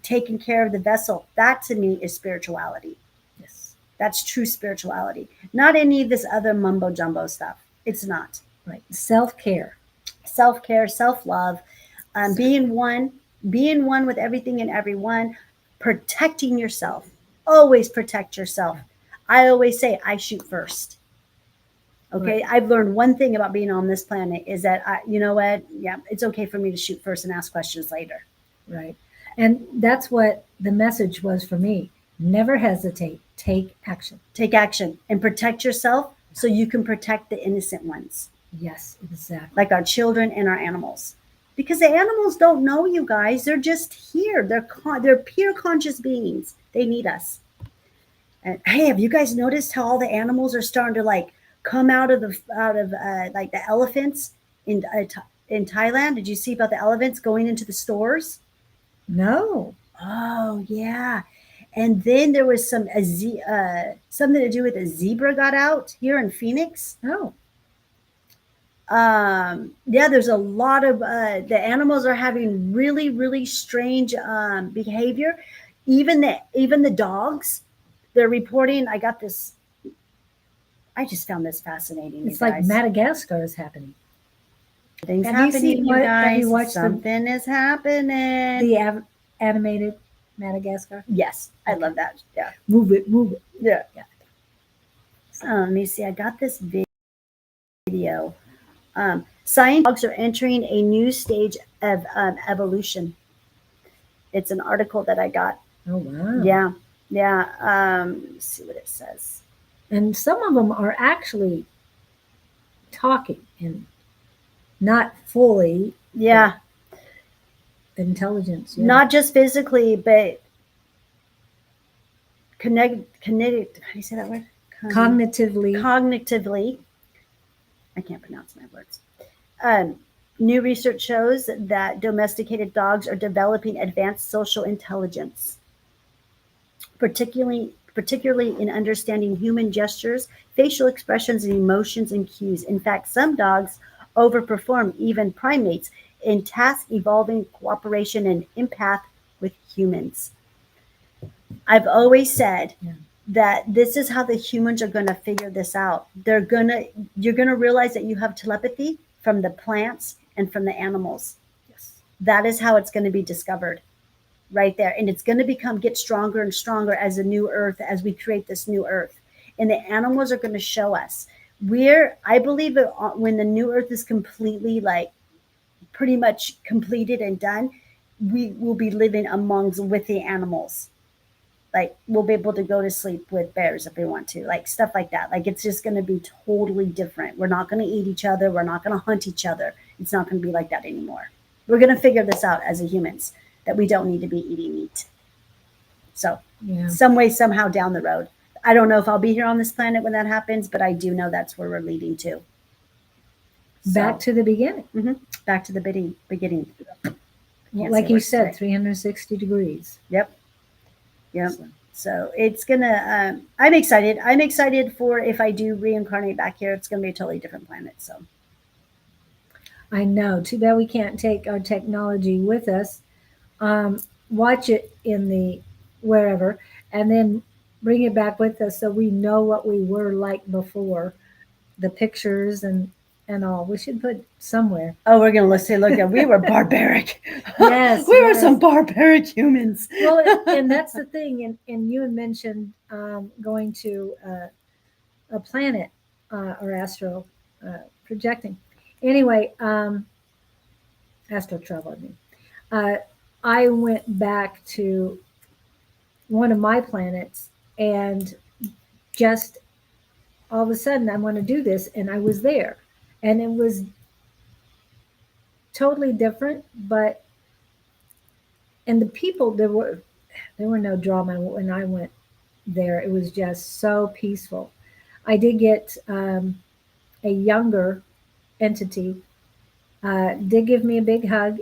taking care of the vessel. That to me is spirituality. Yes. That's true spirituality. Not any of this other mumbo jumbo stuff. It's not. Right. Self-care. Self-care, self-love. Being one with everything and everyone, protecting yourself. Always protect yourself. I always say I shoot first. Okay, right. I've learned one thing about being on this planet is that you know what? Yeah, it's okay for me to shoot first and ask questions later. Right, and that's what the message was for me. Never hesitate. Take action. Take action and protect yourself so you can protect the innocent ones. Yes, exactly. Like our children and our animals. Because the animals don't know, you guys. They're just here. They're pure conscious beings. They need us. And hey, have you guys noticed how all the animals are starting to like come out of like the elephants in Thailand. Did you see about the elephants going into the stores? No. Oh yeah. And then there was something to do with a zebra got out here in Phoenix. Oh. Yeah, there's a lot of the animals are having really strange behavior. Even the dogs, they're reporting. I just found this fascinating, you It's like guys. Madagascar is happening. Things Have you happening, seen you what? guys. Have you watched Something is happening. the animated Madagascar? Yes, I love that. Yeah, Move it, move it. yeah. Yeah. Let me see. I got this video. Science dogs are entering a new stage of evolution. It's an article that I got. Oh wow. Yeah, yeah. Let's see what it says. And some of them are actually talking and not fully Yeah, intelligence. Yeah. not just physically, but connect. How do you say that word? Cognitively. Cognitively. I can't pronounce my words. New research shows that domesticated dogs are developing advanced social intelligence, particularly in understanding human gestures, facial expressions, and emotions and cues. In fact, some dogs overperform even primates in task evolving cooperation and empath with humans. I've always said Yeah. that this is how the humans are going to figure this out. You're going to realize that you have telepathy from the plants and from the animals. Yes. That is how it's going to be discovered right there. And it's going to get stronger and stronger as a new earth, as we create this new earth. And the animals are going to show us. I believe that when the new earth is completely, like, pretty much completed and done, we will be living with the animals. Like, we'll be able to go to sleep with bears if we want to, like stuff like that. Like, it's just going to be totally different. We're not going to eat each other. We're not going to hunt each other. It's not going to be like that anymore. We're going to figure this out as a humans, that we don't need to be eating meat. So Yeah. some way, somehow down the road. I don't know if I'll be here on this planet when that happens, but I do know that's where we're leading to. Back to the beginning. Back to the beginning. Can't Like say you words said, today. 360 degrees. Yep. So it's gonna. I'm excited. I'm excited for if I do reincarnate back here. It's gonna be a totally different planet. So I know. Too bad we can't take our technology with us. Watch it in the wherever, and then bring it back with us so we know what we were like before, the pictures and all. We should put somewhere. oh, we're gonna look. We were barbaric. Yes, we were yes. some barbaric humans. Well, and that's the thing. And you had mentioned going to a planet or astral projecting. Anyway, astral travel. I mean, I went back to one of my planets, and just all of a sudden I want to do this, and I was there, and it was totally different. But and the people, there were no drama when I went there. It was just so peaceful. I did get a younger entity did give me a big hug,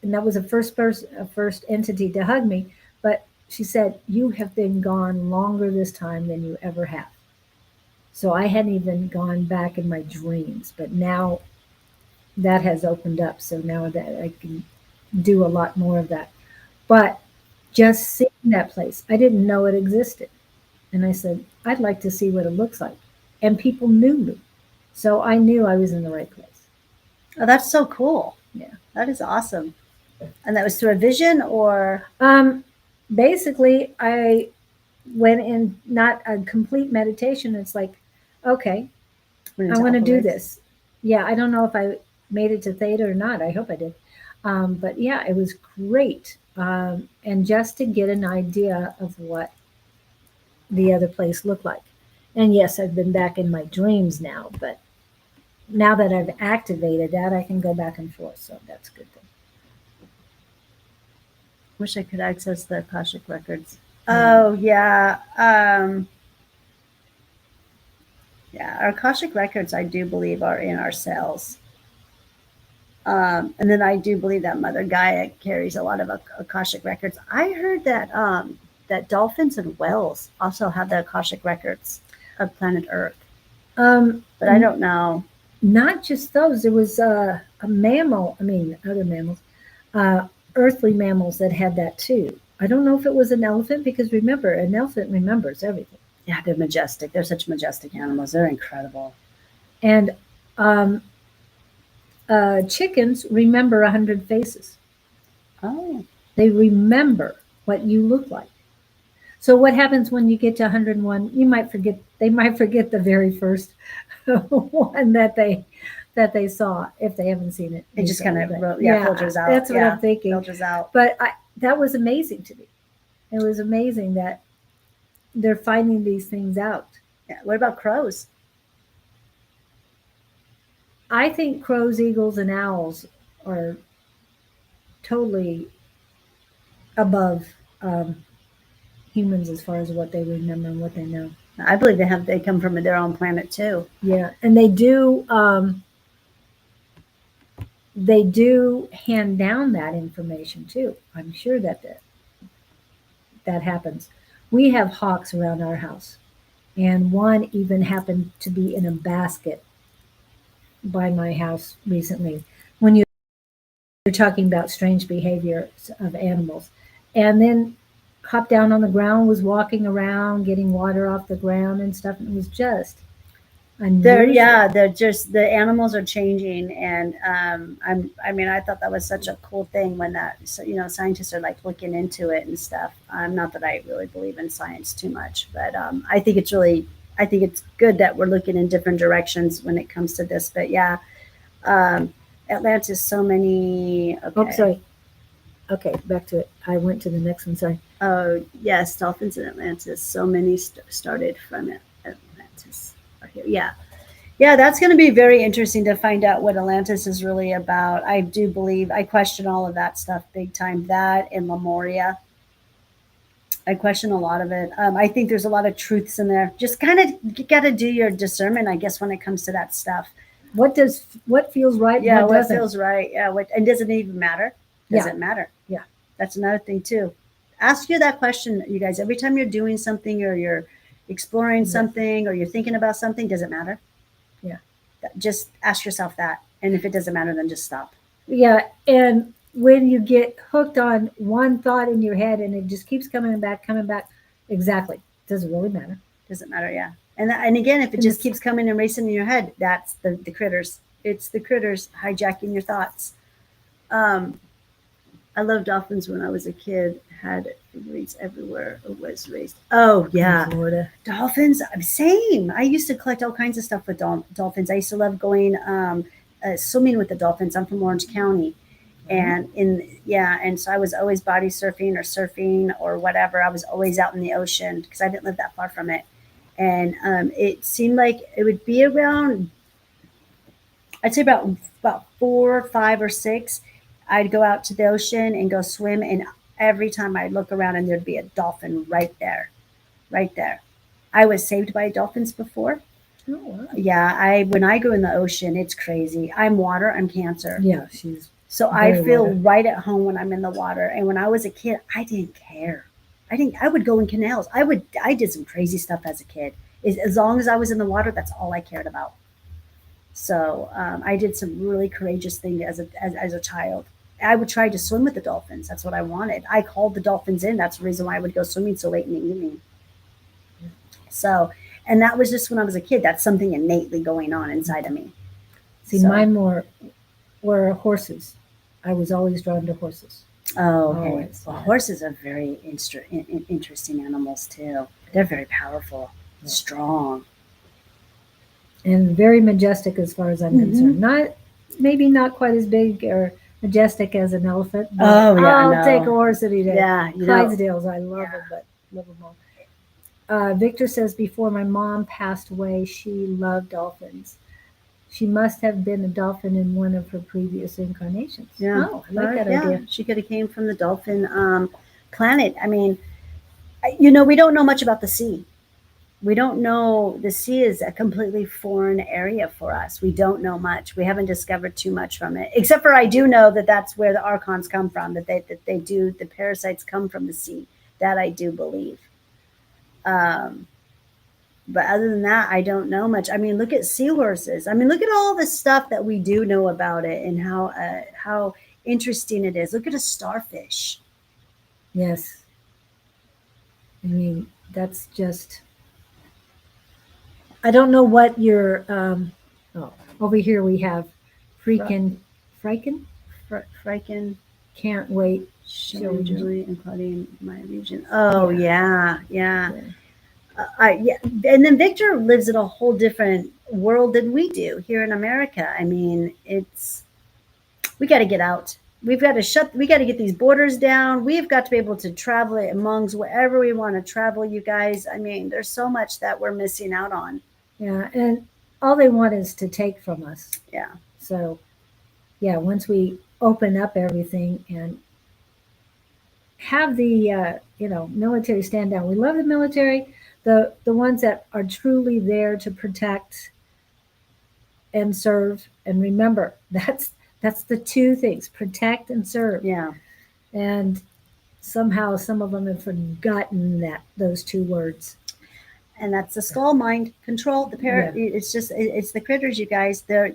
and that was a first entity to hug me. But she said, "You have been gone longer this time than you ever have." So I hadn't even gone back in my dreams, but now that has opened up. So now that I can do a lot more of that. But just seeing that place, I didn't know it existed. And I said, I'd like to see what it looks like. And people knew me. So I knew I was in the right place. Oh, that's so cool. Yeah. That is awesome. And that was through a vision, or basically I went in not a complete meditation. It's like, okay, I want to do this. Yeah, I don't know if I made it to theta or not. I hope I did. But yeah, it was great. And just to get an idea of what the other place looked like. And yes, I've been back in my dreams now, but now that I've activated that, I can go back and forth. So that's a good thing. Wish I could access the Akashic records. Oh yeah. Yeah, our Akashic records, I do believe, are in our cells. And then I do believe that Mother Gaia carries a lot of Akashic records. I heard that that dolphins and whales also have the Akashic records of planet Earth, but I don't know. Not just those. There was a mammal. I mean, other mammals, earthly mammals that had that too. I don't know if it was an elephant because remember, an elephant remembers everything. Yeah, they're majestic. They're such majestic animals. They're incredible. And chickens remember 100 faces. Oh, They remember what you look like. So what happens when you get to 101? You might forget. They might forget the very first one that they saw if they haven't seen it. it just kind of yeah, filters out. that's what Yeah, I'm thinking. filters out. But that was amazing to me. It was amazing that they're finding these things out. Yeah. What about crows? I think crows, eagles, and owls are totally above humans as far as what they remember and what they know. I believe they come from their own planet too. Yeah, and they do hand down that information too. I'm sure that happens. We have hawks around our house, and one even happened to be in a basket by my house recently. When you're talking about strange behavior of animals, and then hopped down on the ground, was walking around, getting water off the ground and stuff, and it was just unusual. They're just the animals are changing, and I mean, I thought that was such a cool thing when that scientists are like looking into it and stuff. Not that I really believe in science too much, but I think it's good that we're looking in different directions when it comes to this. But yeah, Atlantis, so many. Okay. Oh, sorry. Okay, back to it. I went to the next one. Sorry. Oh yes, dolphins in Atlantis. So many started from Atlantis. Yeah. Yeah, that's going to be very interesting to find out what Atlantis is really about. I do believe, I question all of that stuff big time. That and Lemuria. I question a lot of it. I think there's a lot of truths in there. Just kind of, you got to do your discernment, I guess, when it comes to that stuff. What feels right? Yeah, and what doesn't? feels right. Yeah, and does it even matter? Does Yeah. it matter? Yeah. That's another thing too. Ask you that question, you guys, every time you're doing something or you're exploring Yeah. something or you're thinking about something, does it matter? Yeah. Just ask yourself that. And if it doesn't matter, then just stop. Yeah, and when you get hooked on one thought in your head and it just keeps coming back, exactly. Does it really matter? Doesn't matter, yeah. And again, if it just keeps coming and racing in your head, that's the critters. It's the critters hijacking your thoughts. I loved dolphins when I was a kid. Had figurines everywhere. It was raised. Oh yeah, In Florida. dolphins. Same. I used to collect all kinds of stuff with dolphins. I used to love going swimming with the dolphins. I'm from Orange County, and and so I was always body surfing or surfing or whatever. I was always out in the ocean because I didn't live that far from it, and it seemed like it would be around. I'd say about 4, 5, or 6. I'd go out to the ocean and go swim, and every time I'd look around and there'd be a dolphin right there, right there. I was saved by dolphins before. Oh, wow. Yeah, when I go in the ocean, it's crazy. I'm water, I'm Cancer. Yeah, she's So I very feel water. right at home when I'm in the water. And when I was a kid, I didn't care. I would go in canals. I did some crazy stuff as a kid. As long as I was in the water, that's all I cared about. So I did some really courageous things as a child. I would try to swim with the dolphins. That's what I wanted. I called the dolphins in. That's the reason why I would go swimming so late in the evening. So, and that was just when I was a kid. That's something innately going on inside of me. See, So- mine were horses. I was always drawn to horses. Oh, okay. Always. Well, horses are very interesting animals too. They're very powerful, strong. And very majestic as far as I'm Mhm. concerned. Maybe not quite as big or majestic as an elephant. But Oh, yeah, I'll no. take a horse any day. Yeah, Clydesdales, I love them, but love them all. Victor says before my mom passed away, she loved dolphins. She must have been a dolphin in one of her previous incarnations. Yeah. Oh, I like that yeah. idea. She could have came from the dolphin planet. I mean, we don't know much about the sea. We don't know. The sea is a completely foreign area for us. We don't know much. We haven't discovered too much from it, except for I do know that that's where the archons come from. That they do, the parasites come from the sea. That I do believe. Um, but other than that, I don't know much. I mean, look at seahorses. I mean, look at all the stuff that we do know about it and how interesting it is. Look at a starfish. Yes. I mean, that's just, I don't know what your, oh, over here we have Freakin, Friken, can't wait. Shelley, Children. Julie, and Claudine, my region. Oh yeah, yeah. Yeah. Yeah. And then Victor lives in a whole different world than we do here in America. I mean, we got to get out. We've got to we got to get these borders down. We've got to be able to travel amongst wherever we want to travel, you guys. I mean, there's so much that we're missing out on. Yeah. And all they want is to take from us. Yeah. So, yeah, once we open up everything and have the, military stand down. We love the military, the ones that are truly there to protect and serve. And remember, that's the two things: protect and serve. Yeah. And somehow some of them have forgotten those two words. And that's the skull mind control. It's just it's the critters, you guys. They're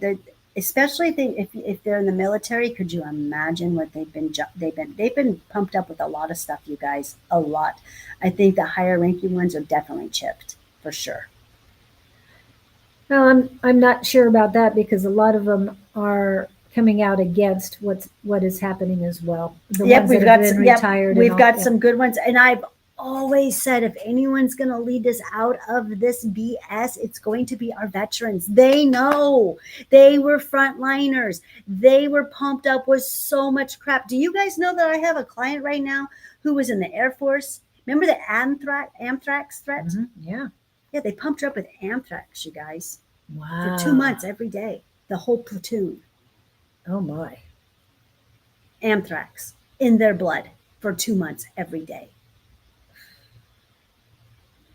especially if they're in the military. Could you imagine what they've been pumped up with a lot of stuff, you guys, a lot. I think the higher ranking ones are definitely chipped for sure. Well, I'm not sure about that because a lot of them are coming out against what is happening as well. The Yep, ones we've that got have been some. Yep, retired. we've got yeah. some good ones, and I've always said if anyone's going to lead us out of this BS, it's going to be our veterans. They know. They were frontliners. They were pumped up with so much crap. Do you guys know that I have a client right now who was in the Air Force? Remember the anthrax threat? Mhm, yeah. Yeah, they pumped her up with anthrax, you guys, Wow. for 2 months every day. The whole platoon. Oh my. Anthrax in their blood for 2 months every day.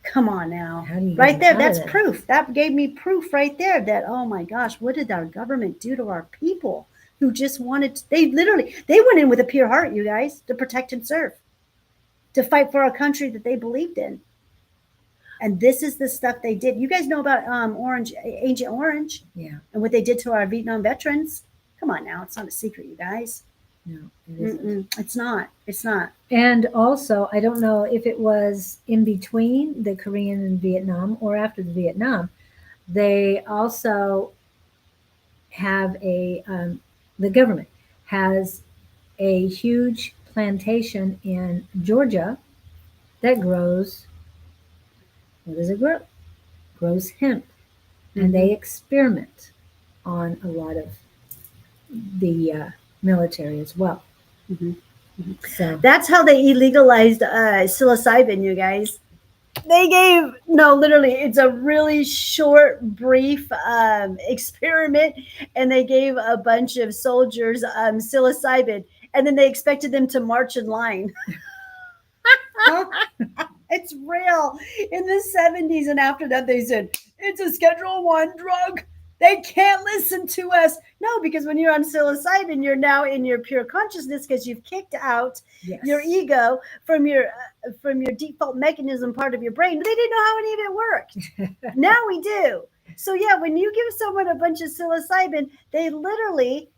Come on now. How do you Right get there, out of that's that? proof. That gave me proof right there that, oh my gosh, what did our government do to our people who just wanted they went in with a pure heart, you guys, to protect and serve, to fight for a country that they believed in. And this is the stuff they did. You guys know about Agent Orange, Yeah. and what they did to our Vietnam veterans. Come on now, it's not a secret, you guys. No, it isn't. It's not. It's not. And also, I don't know if it was in between the Korean and Vietnam or after the Vietnam. They also have the government has a huge plantation in Georgia that grows, what does it grow? Grows hemp. And they experiment on a lot of the military as well. So That's how they illegalized psilocybin, you guys. They gave literally, it's a really short, brief experiment, and they gave a bunch of soldiers psilocybin, and then they expected them to march in line. It's real. In the 70s, and after that, they said it's a Schedule 1 drug. They can't listen to us. No, because when you're on psilocybin, you're now in your pure consciousness because you've kicked out your ego from your default mechanism part of your brain. But they didn't know how any of it worked. Now we do. So yeah, when you give someone a bunch of psilocybin, they literally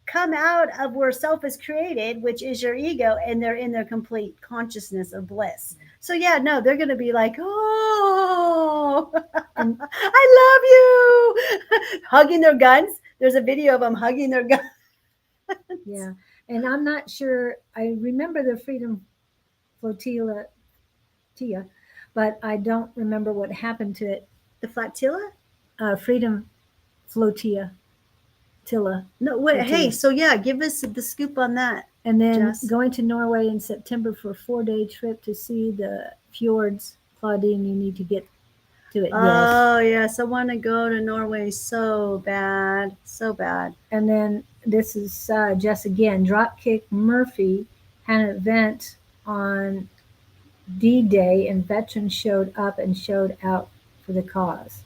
come out of where self is created, which is your ego, and they're in their complete consciousness of bliss. So yeah, no, they're going to be like, oh, I love you, hugging their guns. There's a video of them hugging their guns. Yeah, and I'm not sure. I remember the Freedom Flotilla, but I don't remember what happened to it. The flotilla? Freedom Flotilla. No, wait, hey, so yeah, give us the scoop on that. And then Jess. going to Norway in September for a 4-day trip to see the fjords. Claudine, you need to get to it. Oh, yes, I want to go to Norway so bad, so bad. And then this is Jess again. Dropkick Murphy had an event on D-Day, and veterans showed up and showed out for the cause.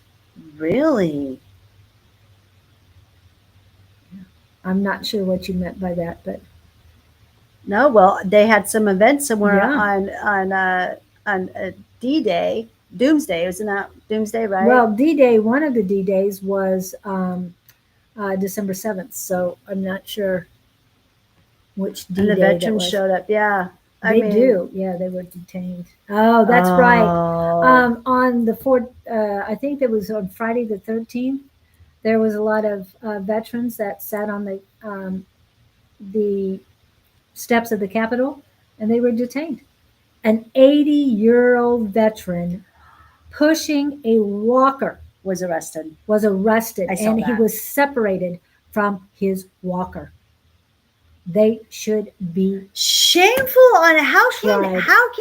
Really? I'm not sure what you meant by that, but No, well, they had some event somewhere yeah. on D-Day, Doomsday. Wasn't that Doomsday, right? Well, D-Day, one of the D-Days was December 7th, so I'm not sure which And the D-Day that veterans was. showed up. Yeah. I They mean, do. Yeah, they were detained. Oh, that's right. oh, On the fourth, I think it was on Friday the 13th, there was a lot of veterans that sat on the steps of the Capitol, and they were detained. An 80-year-old veteran pushing a walker was arrested. was arrested, I saw and he that. was separated from his walker. They should be Shameful on tried. how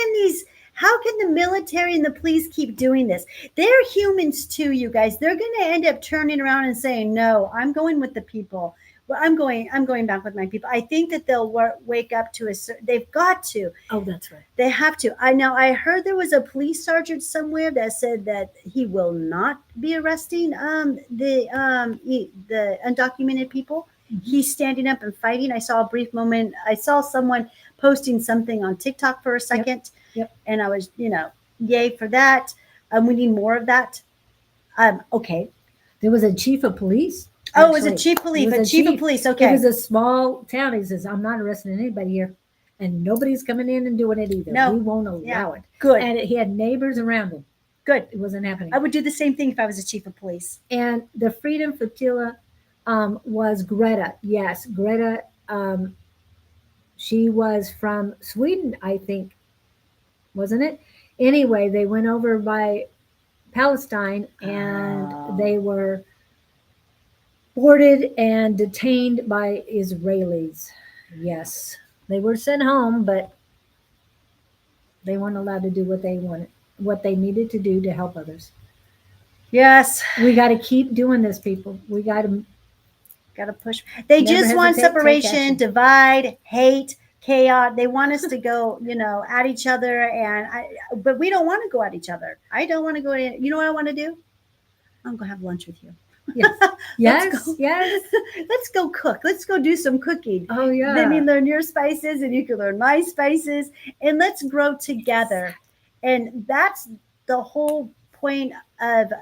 can the military and the police keep doing this? They're humans too, you guys. They're going to end up turning around and saying, "No, I'm going with the people. Well, I'm going back with my people." I think that they'll wake up to they've got to. Oh, that's right. They have to. I know. I heard there was a police sergeant somewhere that said that he will not be arresting the undocumented people. Mm-hmm. He's standing up and fighting. I saw a brief moment. I saw someone posting something on TikTok for a second, Yep. and I was, yay for that. We need more of that. Okay. There was a chief of police. Oh, it was a actually. chief police. It was A chief of police. It Okay. was a small town. He says, "I'm not arresting anybody here, and nobody's coming in and doing it either. No. We won't allow it." Good. And he had neighbors around him. Good. It wasn't happening. I would do the same thing if I was a chief of police. And the Freedom Flotilla was Greta. Yes, Greta. She was from Sweden, I think, wasn't it? Anyway, they went over by Palestine, and Oh. they were boarded and detained by Israelis. Yes, they were sent home, but they weren't allowed to do what they wanted, what they needed to do to help others. Yes. We got to keep doing this, people. We got to push. They Never just want hesitate, take separation, action. divide, hate, chaos. They want us to go, at each other, but we don't want to go at each other. I don't want to go at. You know what I want to do? I'm gonna have lunch with you. Yes. Yes. Yes. Let's go cook. Let's go do some cooking. Oh yeah. Let me learn your spices, and you can learn my spices, and let's grow together. And that's the whole point of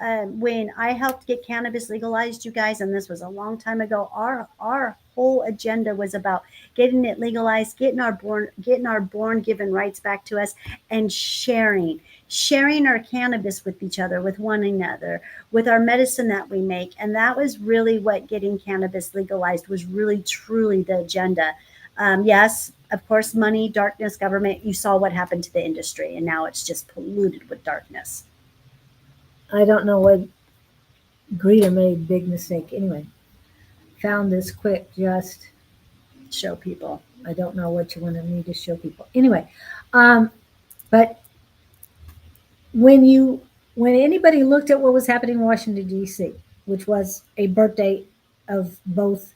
when I helped get cannabis legalized, you guys. And this was a long time ago. Our whole agenda was about getting it legalized, getting our born given rights back to us, and sharing our cannabis with each other, with one another, with our medicine that we make. And that was really what getting cannabis legalized was really, truly the agenda. Yes, of course, money, darkness, government. You saw what happened to the industry, and now it's just polluted with darkness. I don't know what Greta made a big mistake. Anyway, found this quick. Just show people. I don't know what you wanted me to show people. Anyway, but when anybody looked at what was happening in Washington D.C., which was a birthday of both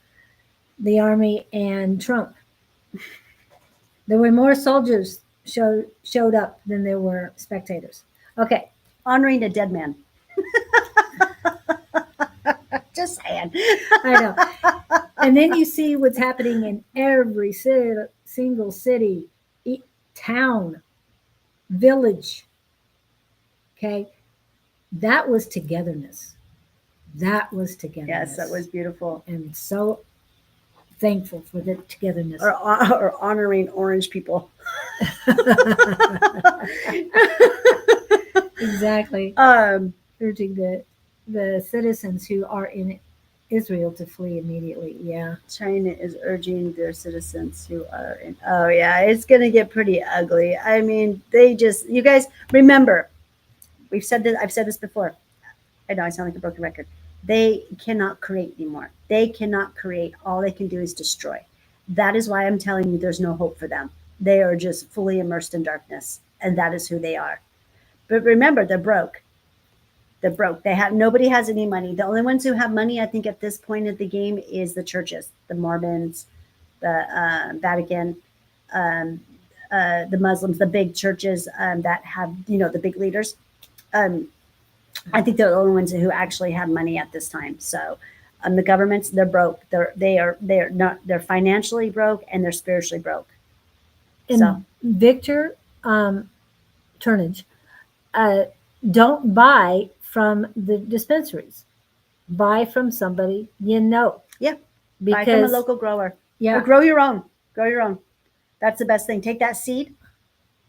the Army and Trump, there were more soldiers showed up than there were spectators. Okay. Honoring a dead man. Just saying. I know. And then you see what's happening in every single city, town, village. Okay. That was togetherness. That was togetherness. Yes, that was beautiful. And so thankful for the togetherness. Or honoring orange people. Exactly. Urging the citizens who are in Israel to flee immediately. Yeah. China is urging their citizens who are in. Oh, yeah. It's going to get pretty ugly. I mean, you guys remember, I've said this before. I know I sound like a broken record. They cannot create anymore. They cannot create. All they can do is destroy. That is why I'm telling you there's no hope for them. They are just fully immersed in darkness, and that is who they are. But remember, they're broke. They're broke. Nobody has any money. The only ones who have money, I think, at this point of the game is the churches, the Mormons, the Vatican, the Muslims, the big churches that have, the big leaders. I think they're the only ones who actually have money at this time. So the governments, they're broke. They're financially broke and they're spiritually broke. And So Victor Turnage, don't buy from the dispensaries. Buy from somebody you know. Yeah. Because, buy from a local grower. Yeah. Or grow your own. Grow your own. That's the best thing. Take that seed,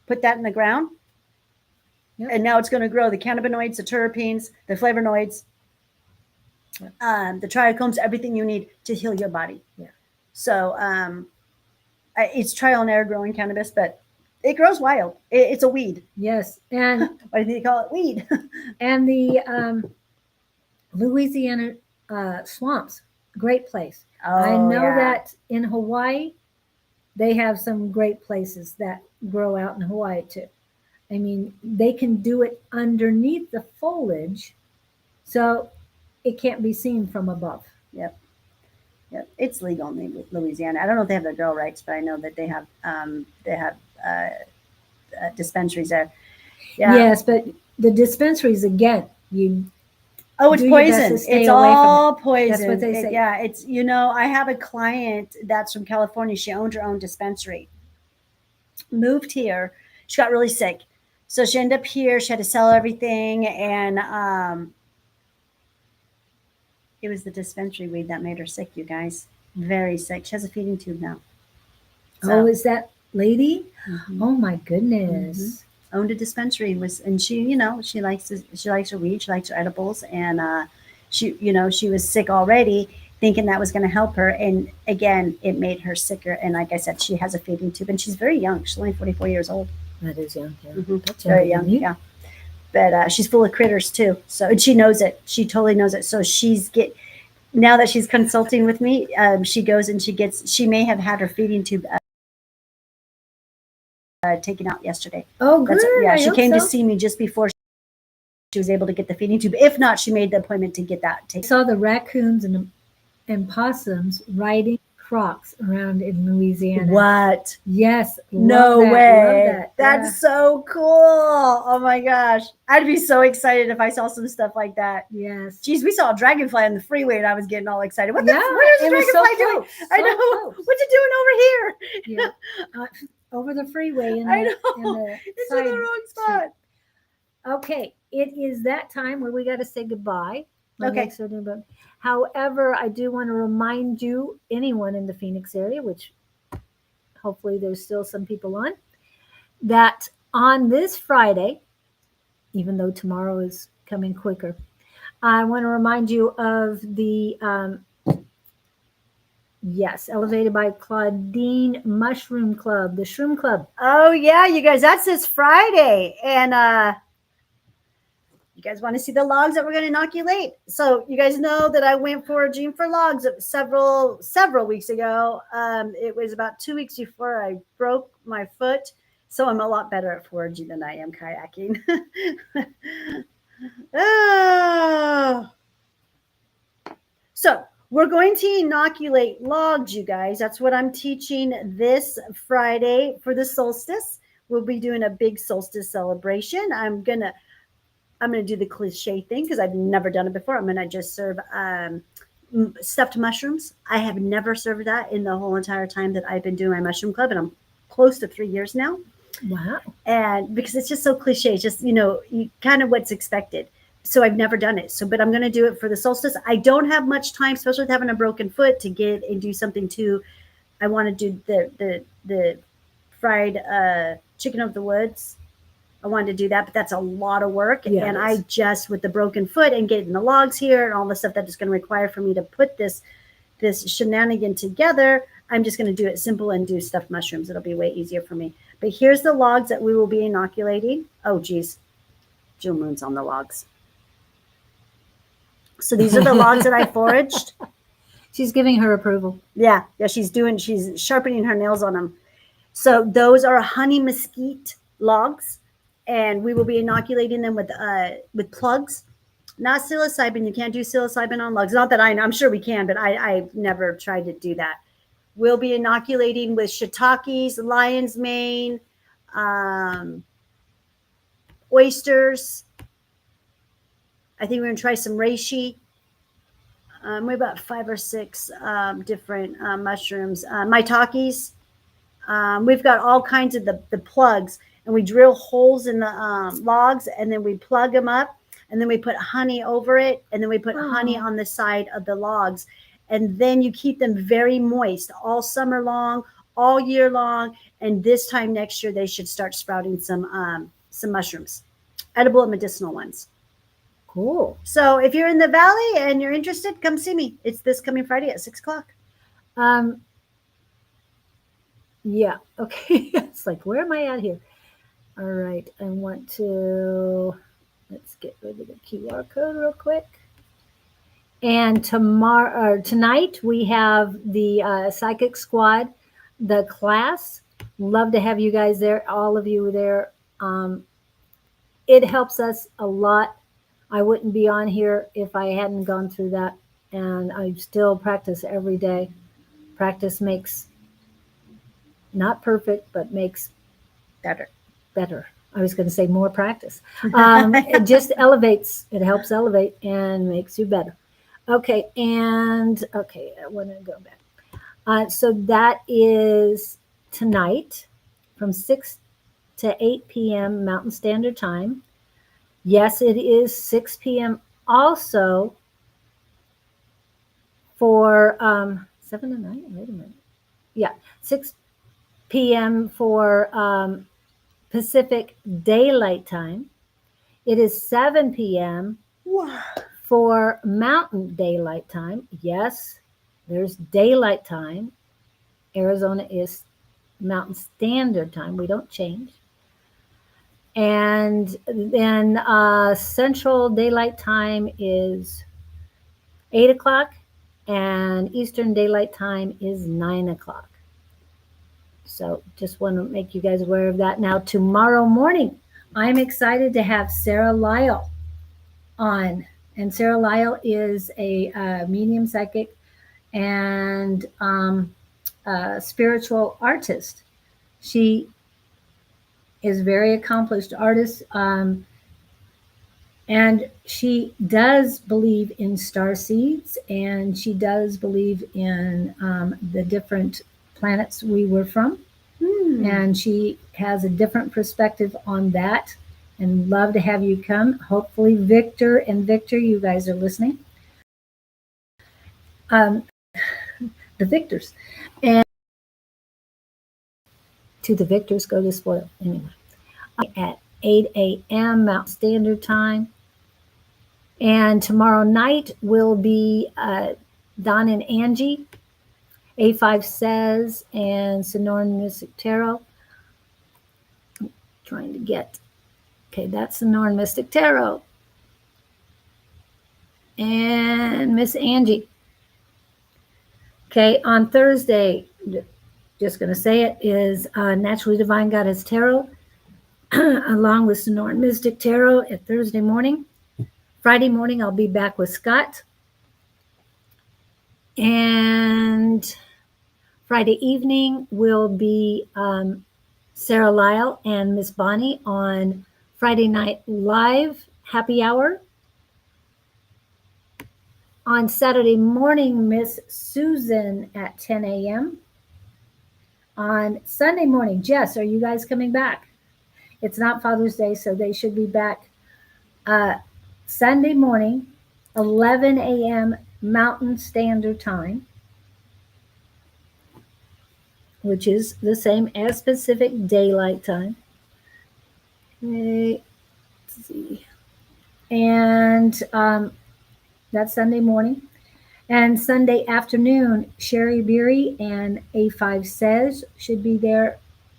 put that in the ground, Yep. and now it's going to grow the cannabinoids, the terpenes, the flavonoids, the trichomes, everything you need to heal your body. Yeah. So it's trial and error growing cannabis, but it grows wild. It's a weed. Yes. And why do they call it weed? And the Louisiana swamps, great place. I know that in Hawaii, they have some great places that grow out in Hawaii too. I mean, they can do it underneath the foliage, so it can't be seen from above. Yep. It's legal in Louisiana. I don't know if they have the grow rights, but I know that they have dispensaries there. Yeah. Yes, but the dispensaries again, it's poison. It's all poison. That's what they say. It's I have a client that's from California. She owned her own dispensary. Moved here. She got really sick, so she ended up here. She had to sell everything, and it was the dispensary weed that made her sick. You guys, very sick. She has a feeding tube now. So, is that lady? Mm-hmm. Oh my goodness. Mm-hmm. Owned a dispensary, and she likes her weed, she likes her edibles, and she was sick already, thinking that was going to help her, and again it made her sicker. And like I said, she has a feeding tube, and she's very young. She's only 44 years old. That is young. Yeah. Mm-hmm. That's very young. Yeah, but she's full of critters too. So, and she knows it. She totally knows it. So now that she's consulting with me, she goes and she may have had her feeding tube taken out yesterday. Oh, good. She came to see me just before she was able to get the feeding tube. If not, she made the appointment to get that taken. I saw the raccoons and possums riding crocs around in Louisiana. What? Yes. No way. That's so cool. Oh my gosh. I'd be so excited if I saw some stuff like that. Yes. Geez, we saw a dragonfly on the freeway and I was getting all excited. What is the dragonfly doing? I know. What's it doing over here? Yeah. Over the freeway. I know. It's in the wrong spot. Okay. It is that time where we got to say goodbye. Okay. However, I do want to remind you, anyone in the Phoenix area, which hopefully there's still some people on, that on this Friday, even though tomorrow is coming quicker, I want to remind you of the, Elevated by Claudene Mushroom Club, the Shroom Club. Oh, yeah, you guys, that's this Friday. And, you guys want to see the logs that we're going to inoculate? So you guys know that I went foraging for logs several weeks ago. It was about 2 weeks before I broke my foot. So I'm a lot better at foraging than I am kayaking. So we're going to inoculate logs, you guys. That's what I'm teaching this Friday for the solstice. We'll be doing a big solstice celebration. I'm going to do the cliche thing because I've never done it before. I'm going to just serve stuffed mushrooms. I have never served that in the whole entire time that I've been doing my mushroom club, and I'm close to 3 years now. Wow. And because it's just so cliche, it's just, kind of what's expected. So I've never done it. But I'm going to do it for the solstice. I don't have much time, especially with having a broken foot, to get and do something too. I want to do the fried chicken of the woods. I wanted to do that, but that's a lot of work. Yes. And I just, with the broken foot and getting the logs here and all the stuff that is going to require for me to put this shenanigan together, I'm just going to do it simple and do stuffed mushrooms. It'll be way easier for me. But here's the logs that we will be inoculating. Oh, geez. Jill Moon's on the logs. So these are the logs that I foraged. She's giving her approval. Yeah, she's sharpening her nails on them. So those are honey mesquite logs. And we will be inoculating them with plugs, not psilocybin. You can't do psilocybin on logs. Not that I'm sure we can, but I've never tried to do that. We'll be inoculating with shiitakes, lion's mane, oysters. I think we're going to try some reishi. We about 5 or 6 different mushrooms. Maitakes. We've got all kinds of the plugs, and we drill holes in the logs, and then we plug them up, and then we put honey over it, and then we put honey on the side of the logs, and then you keep them very moist all summer long, all year long, and this time next year they should start sprouting some mushrooms, edible and medicinal ones. Cool. So if you're in the valley and you're interested, come see me. It's this coming Friday at 6 o'clock. Yeah. Okay. It's like, where am I at here? All right. I want to, let's get rid of the QR code real quick. And tonight we have the Psychic Squad, the class. Love to have you guys there, all of you there. It helps us a lot. I wouldn't be on here if I hadn't gone through that. And I still practice every day. Practice makes not perfect, but makes Better. I was going to say more practice. It just elevates. It helps elevate and makes you better. Okay. And okay, I want to go back. So that is tonight from 6 to 8 p.m. Mountain Standard Time. Yes, it is 6 p.m. also for 7 to 9. Wait a minute. Yeah, 6 p.m. for Pacific Daylight Time. It is 7 p.m. for Mountain Daylight Time. Yes, there's daylight time. Arizona is Mountain Standard Time. We don't change. And then Central Daylight Time is 8 o'clock, and Eastern Daylight Time is 9 o'clock. So just want to make you guys aware of that. Now, tomorrow morning, I'm excited to have Sarah Lyle on. And Sarah Lyle is a medium psychic and spiritual artist. She is very accomplished artist. And she does believe in star seeds, and she does believe in the different planets we were from. And she has a different perspective on that, and love to have you come. Hopefully Victor, you guys are listening. The Victors. And to the Victors go to spoil. Anyway. At 8 a.m. Mountain Standard Time. And tomorrow night will be Don and Angie, A5 Says, and Sonoran Mystic Tarot. I'm trying to get, okay, that's Sonoran Mystic Tarot. And Miss Angie. Okay, on Thursday, just going to say it, is Naturally Divine Goddess Tarot, along with Sonoran Mystic Tarot at Thursday morning. Friday morning, I'll be back with Scott. And Friday evening will be Sarah Lyle and Miss Bonnie on Friday Night Live Happy Hour. On Saturday morning, Miss Susan at 10 a.m. On Sunday morning, Jess, are you guys coming back? It's not Father's Day, so they should be back Sunday morning, 11 a.m. Mountain Standard Time, which is the same as Pacific Daylight Time. Okay, let's see. And that's Sunday morning. And Sunday afternoon, Sherry Beery and A5 Says should be there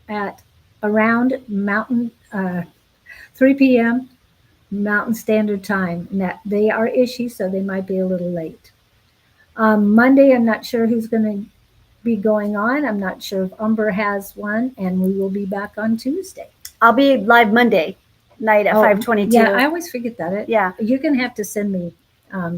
at around Mountain 3 p.m. Mountain Standard Time. And that they are issues, so they might be a little late. Monday, I'm not sure who's going to be going on. I'm not sure if Umber has one, and we will be back on Tuesday. I'll be live Monday night at 5:22. Yeah, I always forget that. Yeah. You're going to have to send me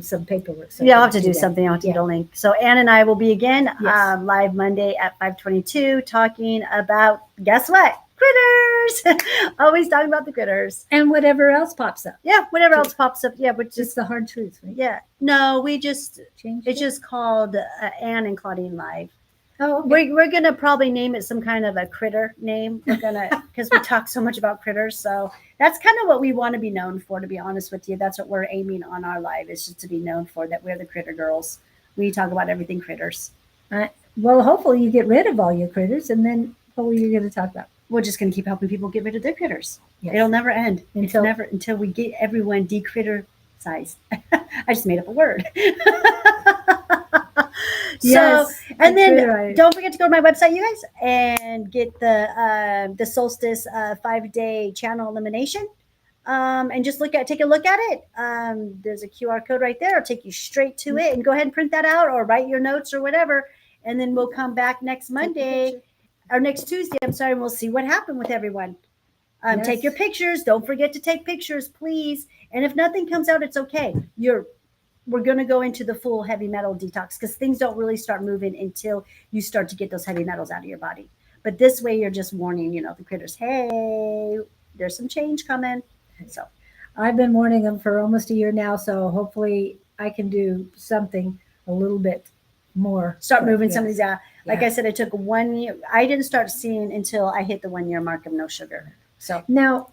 some paperwork. Yeah, I'll have to do something. I'll have to get a link. So Ann and I will be again live Monday at 5:22 talking about, guess what? critters. Always talking about the critters. And whatever else pops up. Yeah, whatever else pops up. Yeah, but Just just the hard truth, right? yeah. No, we just Change it's just called Anne and Claudine Live. Oh, okay. We're gonna probably name it some kind of a critter name. We're gonna because we talk so much about critters, so that's kind of what we want to be known for. To be honest with you, that's what we're aiming on our live is just to be known for that we're the critter girls. We talk about everything critters. Well, hopefully you get rid of all your critters, and then what were you going to talk about? We're just gonna keep helping people get rid of their critters. Yes. It'll never end. Until- until we get everyone decritter-sized. I just made up a word. Yes, and then critter. don't forget to go to my website, you guys, and get the Solstice 5-day channel elimination. And just take a look at it. There's a QR code right there. It'll take you straight to it. And go ahead and print that out or write your notes or whatever. And then we'll come back next Monday or next Tuesday. I'm sorry. And we'll see what happened with everyone. Yes. Take your pictures. Don't forget to take pictures, please. And if nothing comes out, it's okay. We're going to go into the full heavy metal detox because things don't really start moving until you start to get those heavy metals out of your body. But this way, you're just warning, the critters, hey, there's some change coming. So I've been warning them for almost a year now, so hopefully I can do something a little bit more. Start moving yes. some of these out. Like I said, it took 1 year. I didn't start seeing until I hit the 1 year mark of no sugar. So now,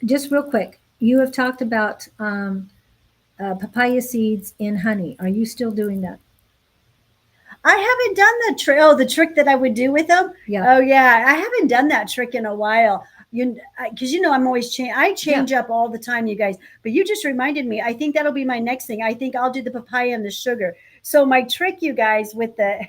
just real quick, you have talked about papaya seeds in honey. Are you still doing that? I haven't done the trick that I would do with them. Yeah. Oh yeah, I haven't done that trick in a while. Because I'm always I change up all the time, you guys. But you just reminded me. I think that'll be my next thing. I think I'll do the papaya and the sugar. So my trick, you guys, with the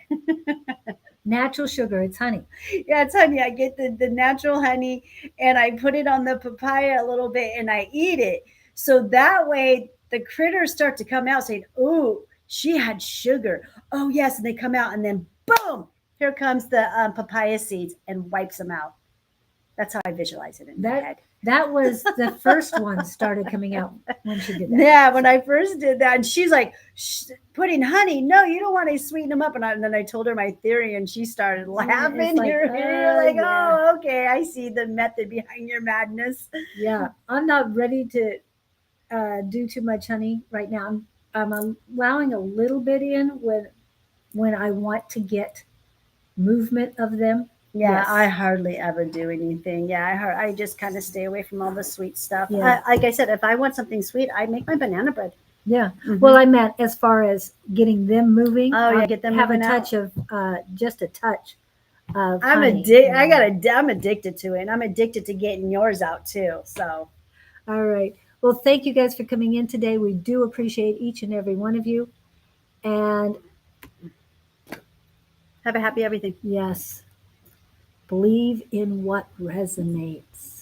natural sugar, it's honey. Yeah, it's honey. I get the natural honey and I put it on the papaya a little bit and I eat it. So that way the critters start to come out saying, "Oh, she had sugar. Oh yes," and they come out and then boom, here comes the papaya seeds and wipes them out. That's how I visualize it in my head. That was the first one started coming out when she did that. Yeah, when I first did that, and she's like, putting honey. No, you don't want to sweeten them up. And then I told her my theory, and she started laughing. Like, you're like, yeah. oh, okay, I see the method behind your madness. Yeah, I'm not ready to do too much honey right now. I'm allowing a little bit in when I want to get movement of them. Yeah, Yes. I hardly ever do anything. Yeah, I just kind of stay away from all the sweet stuff. Yeah. Like I said, if I want something sweet, I make my banana bread. Yeah. Mhm. Well, I meant as far as getting them moving. Oh, yeah, I get them have moving a out. touch of just a touch of I'm honey. I'm addicted to it, and I'm addicted to getting yours out too. So, All right. Well, thank you guys for coming in today. We do appreciate each and every one of you. And have a happy everything. yes, believe in what resonates.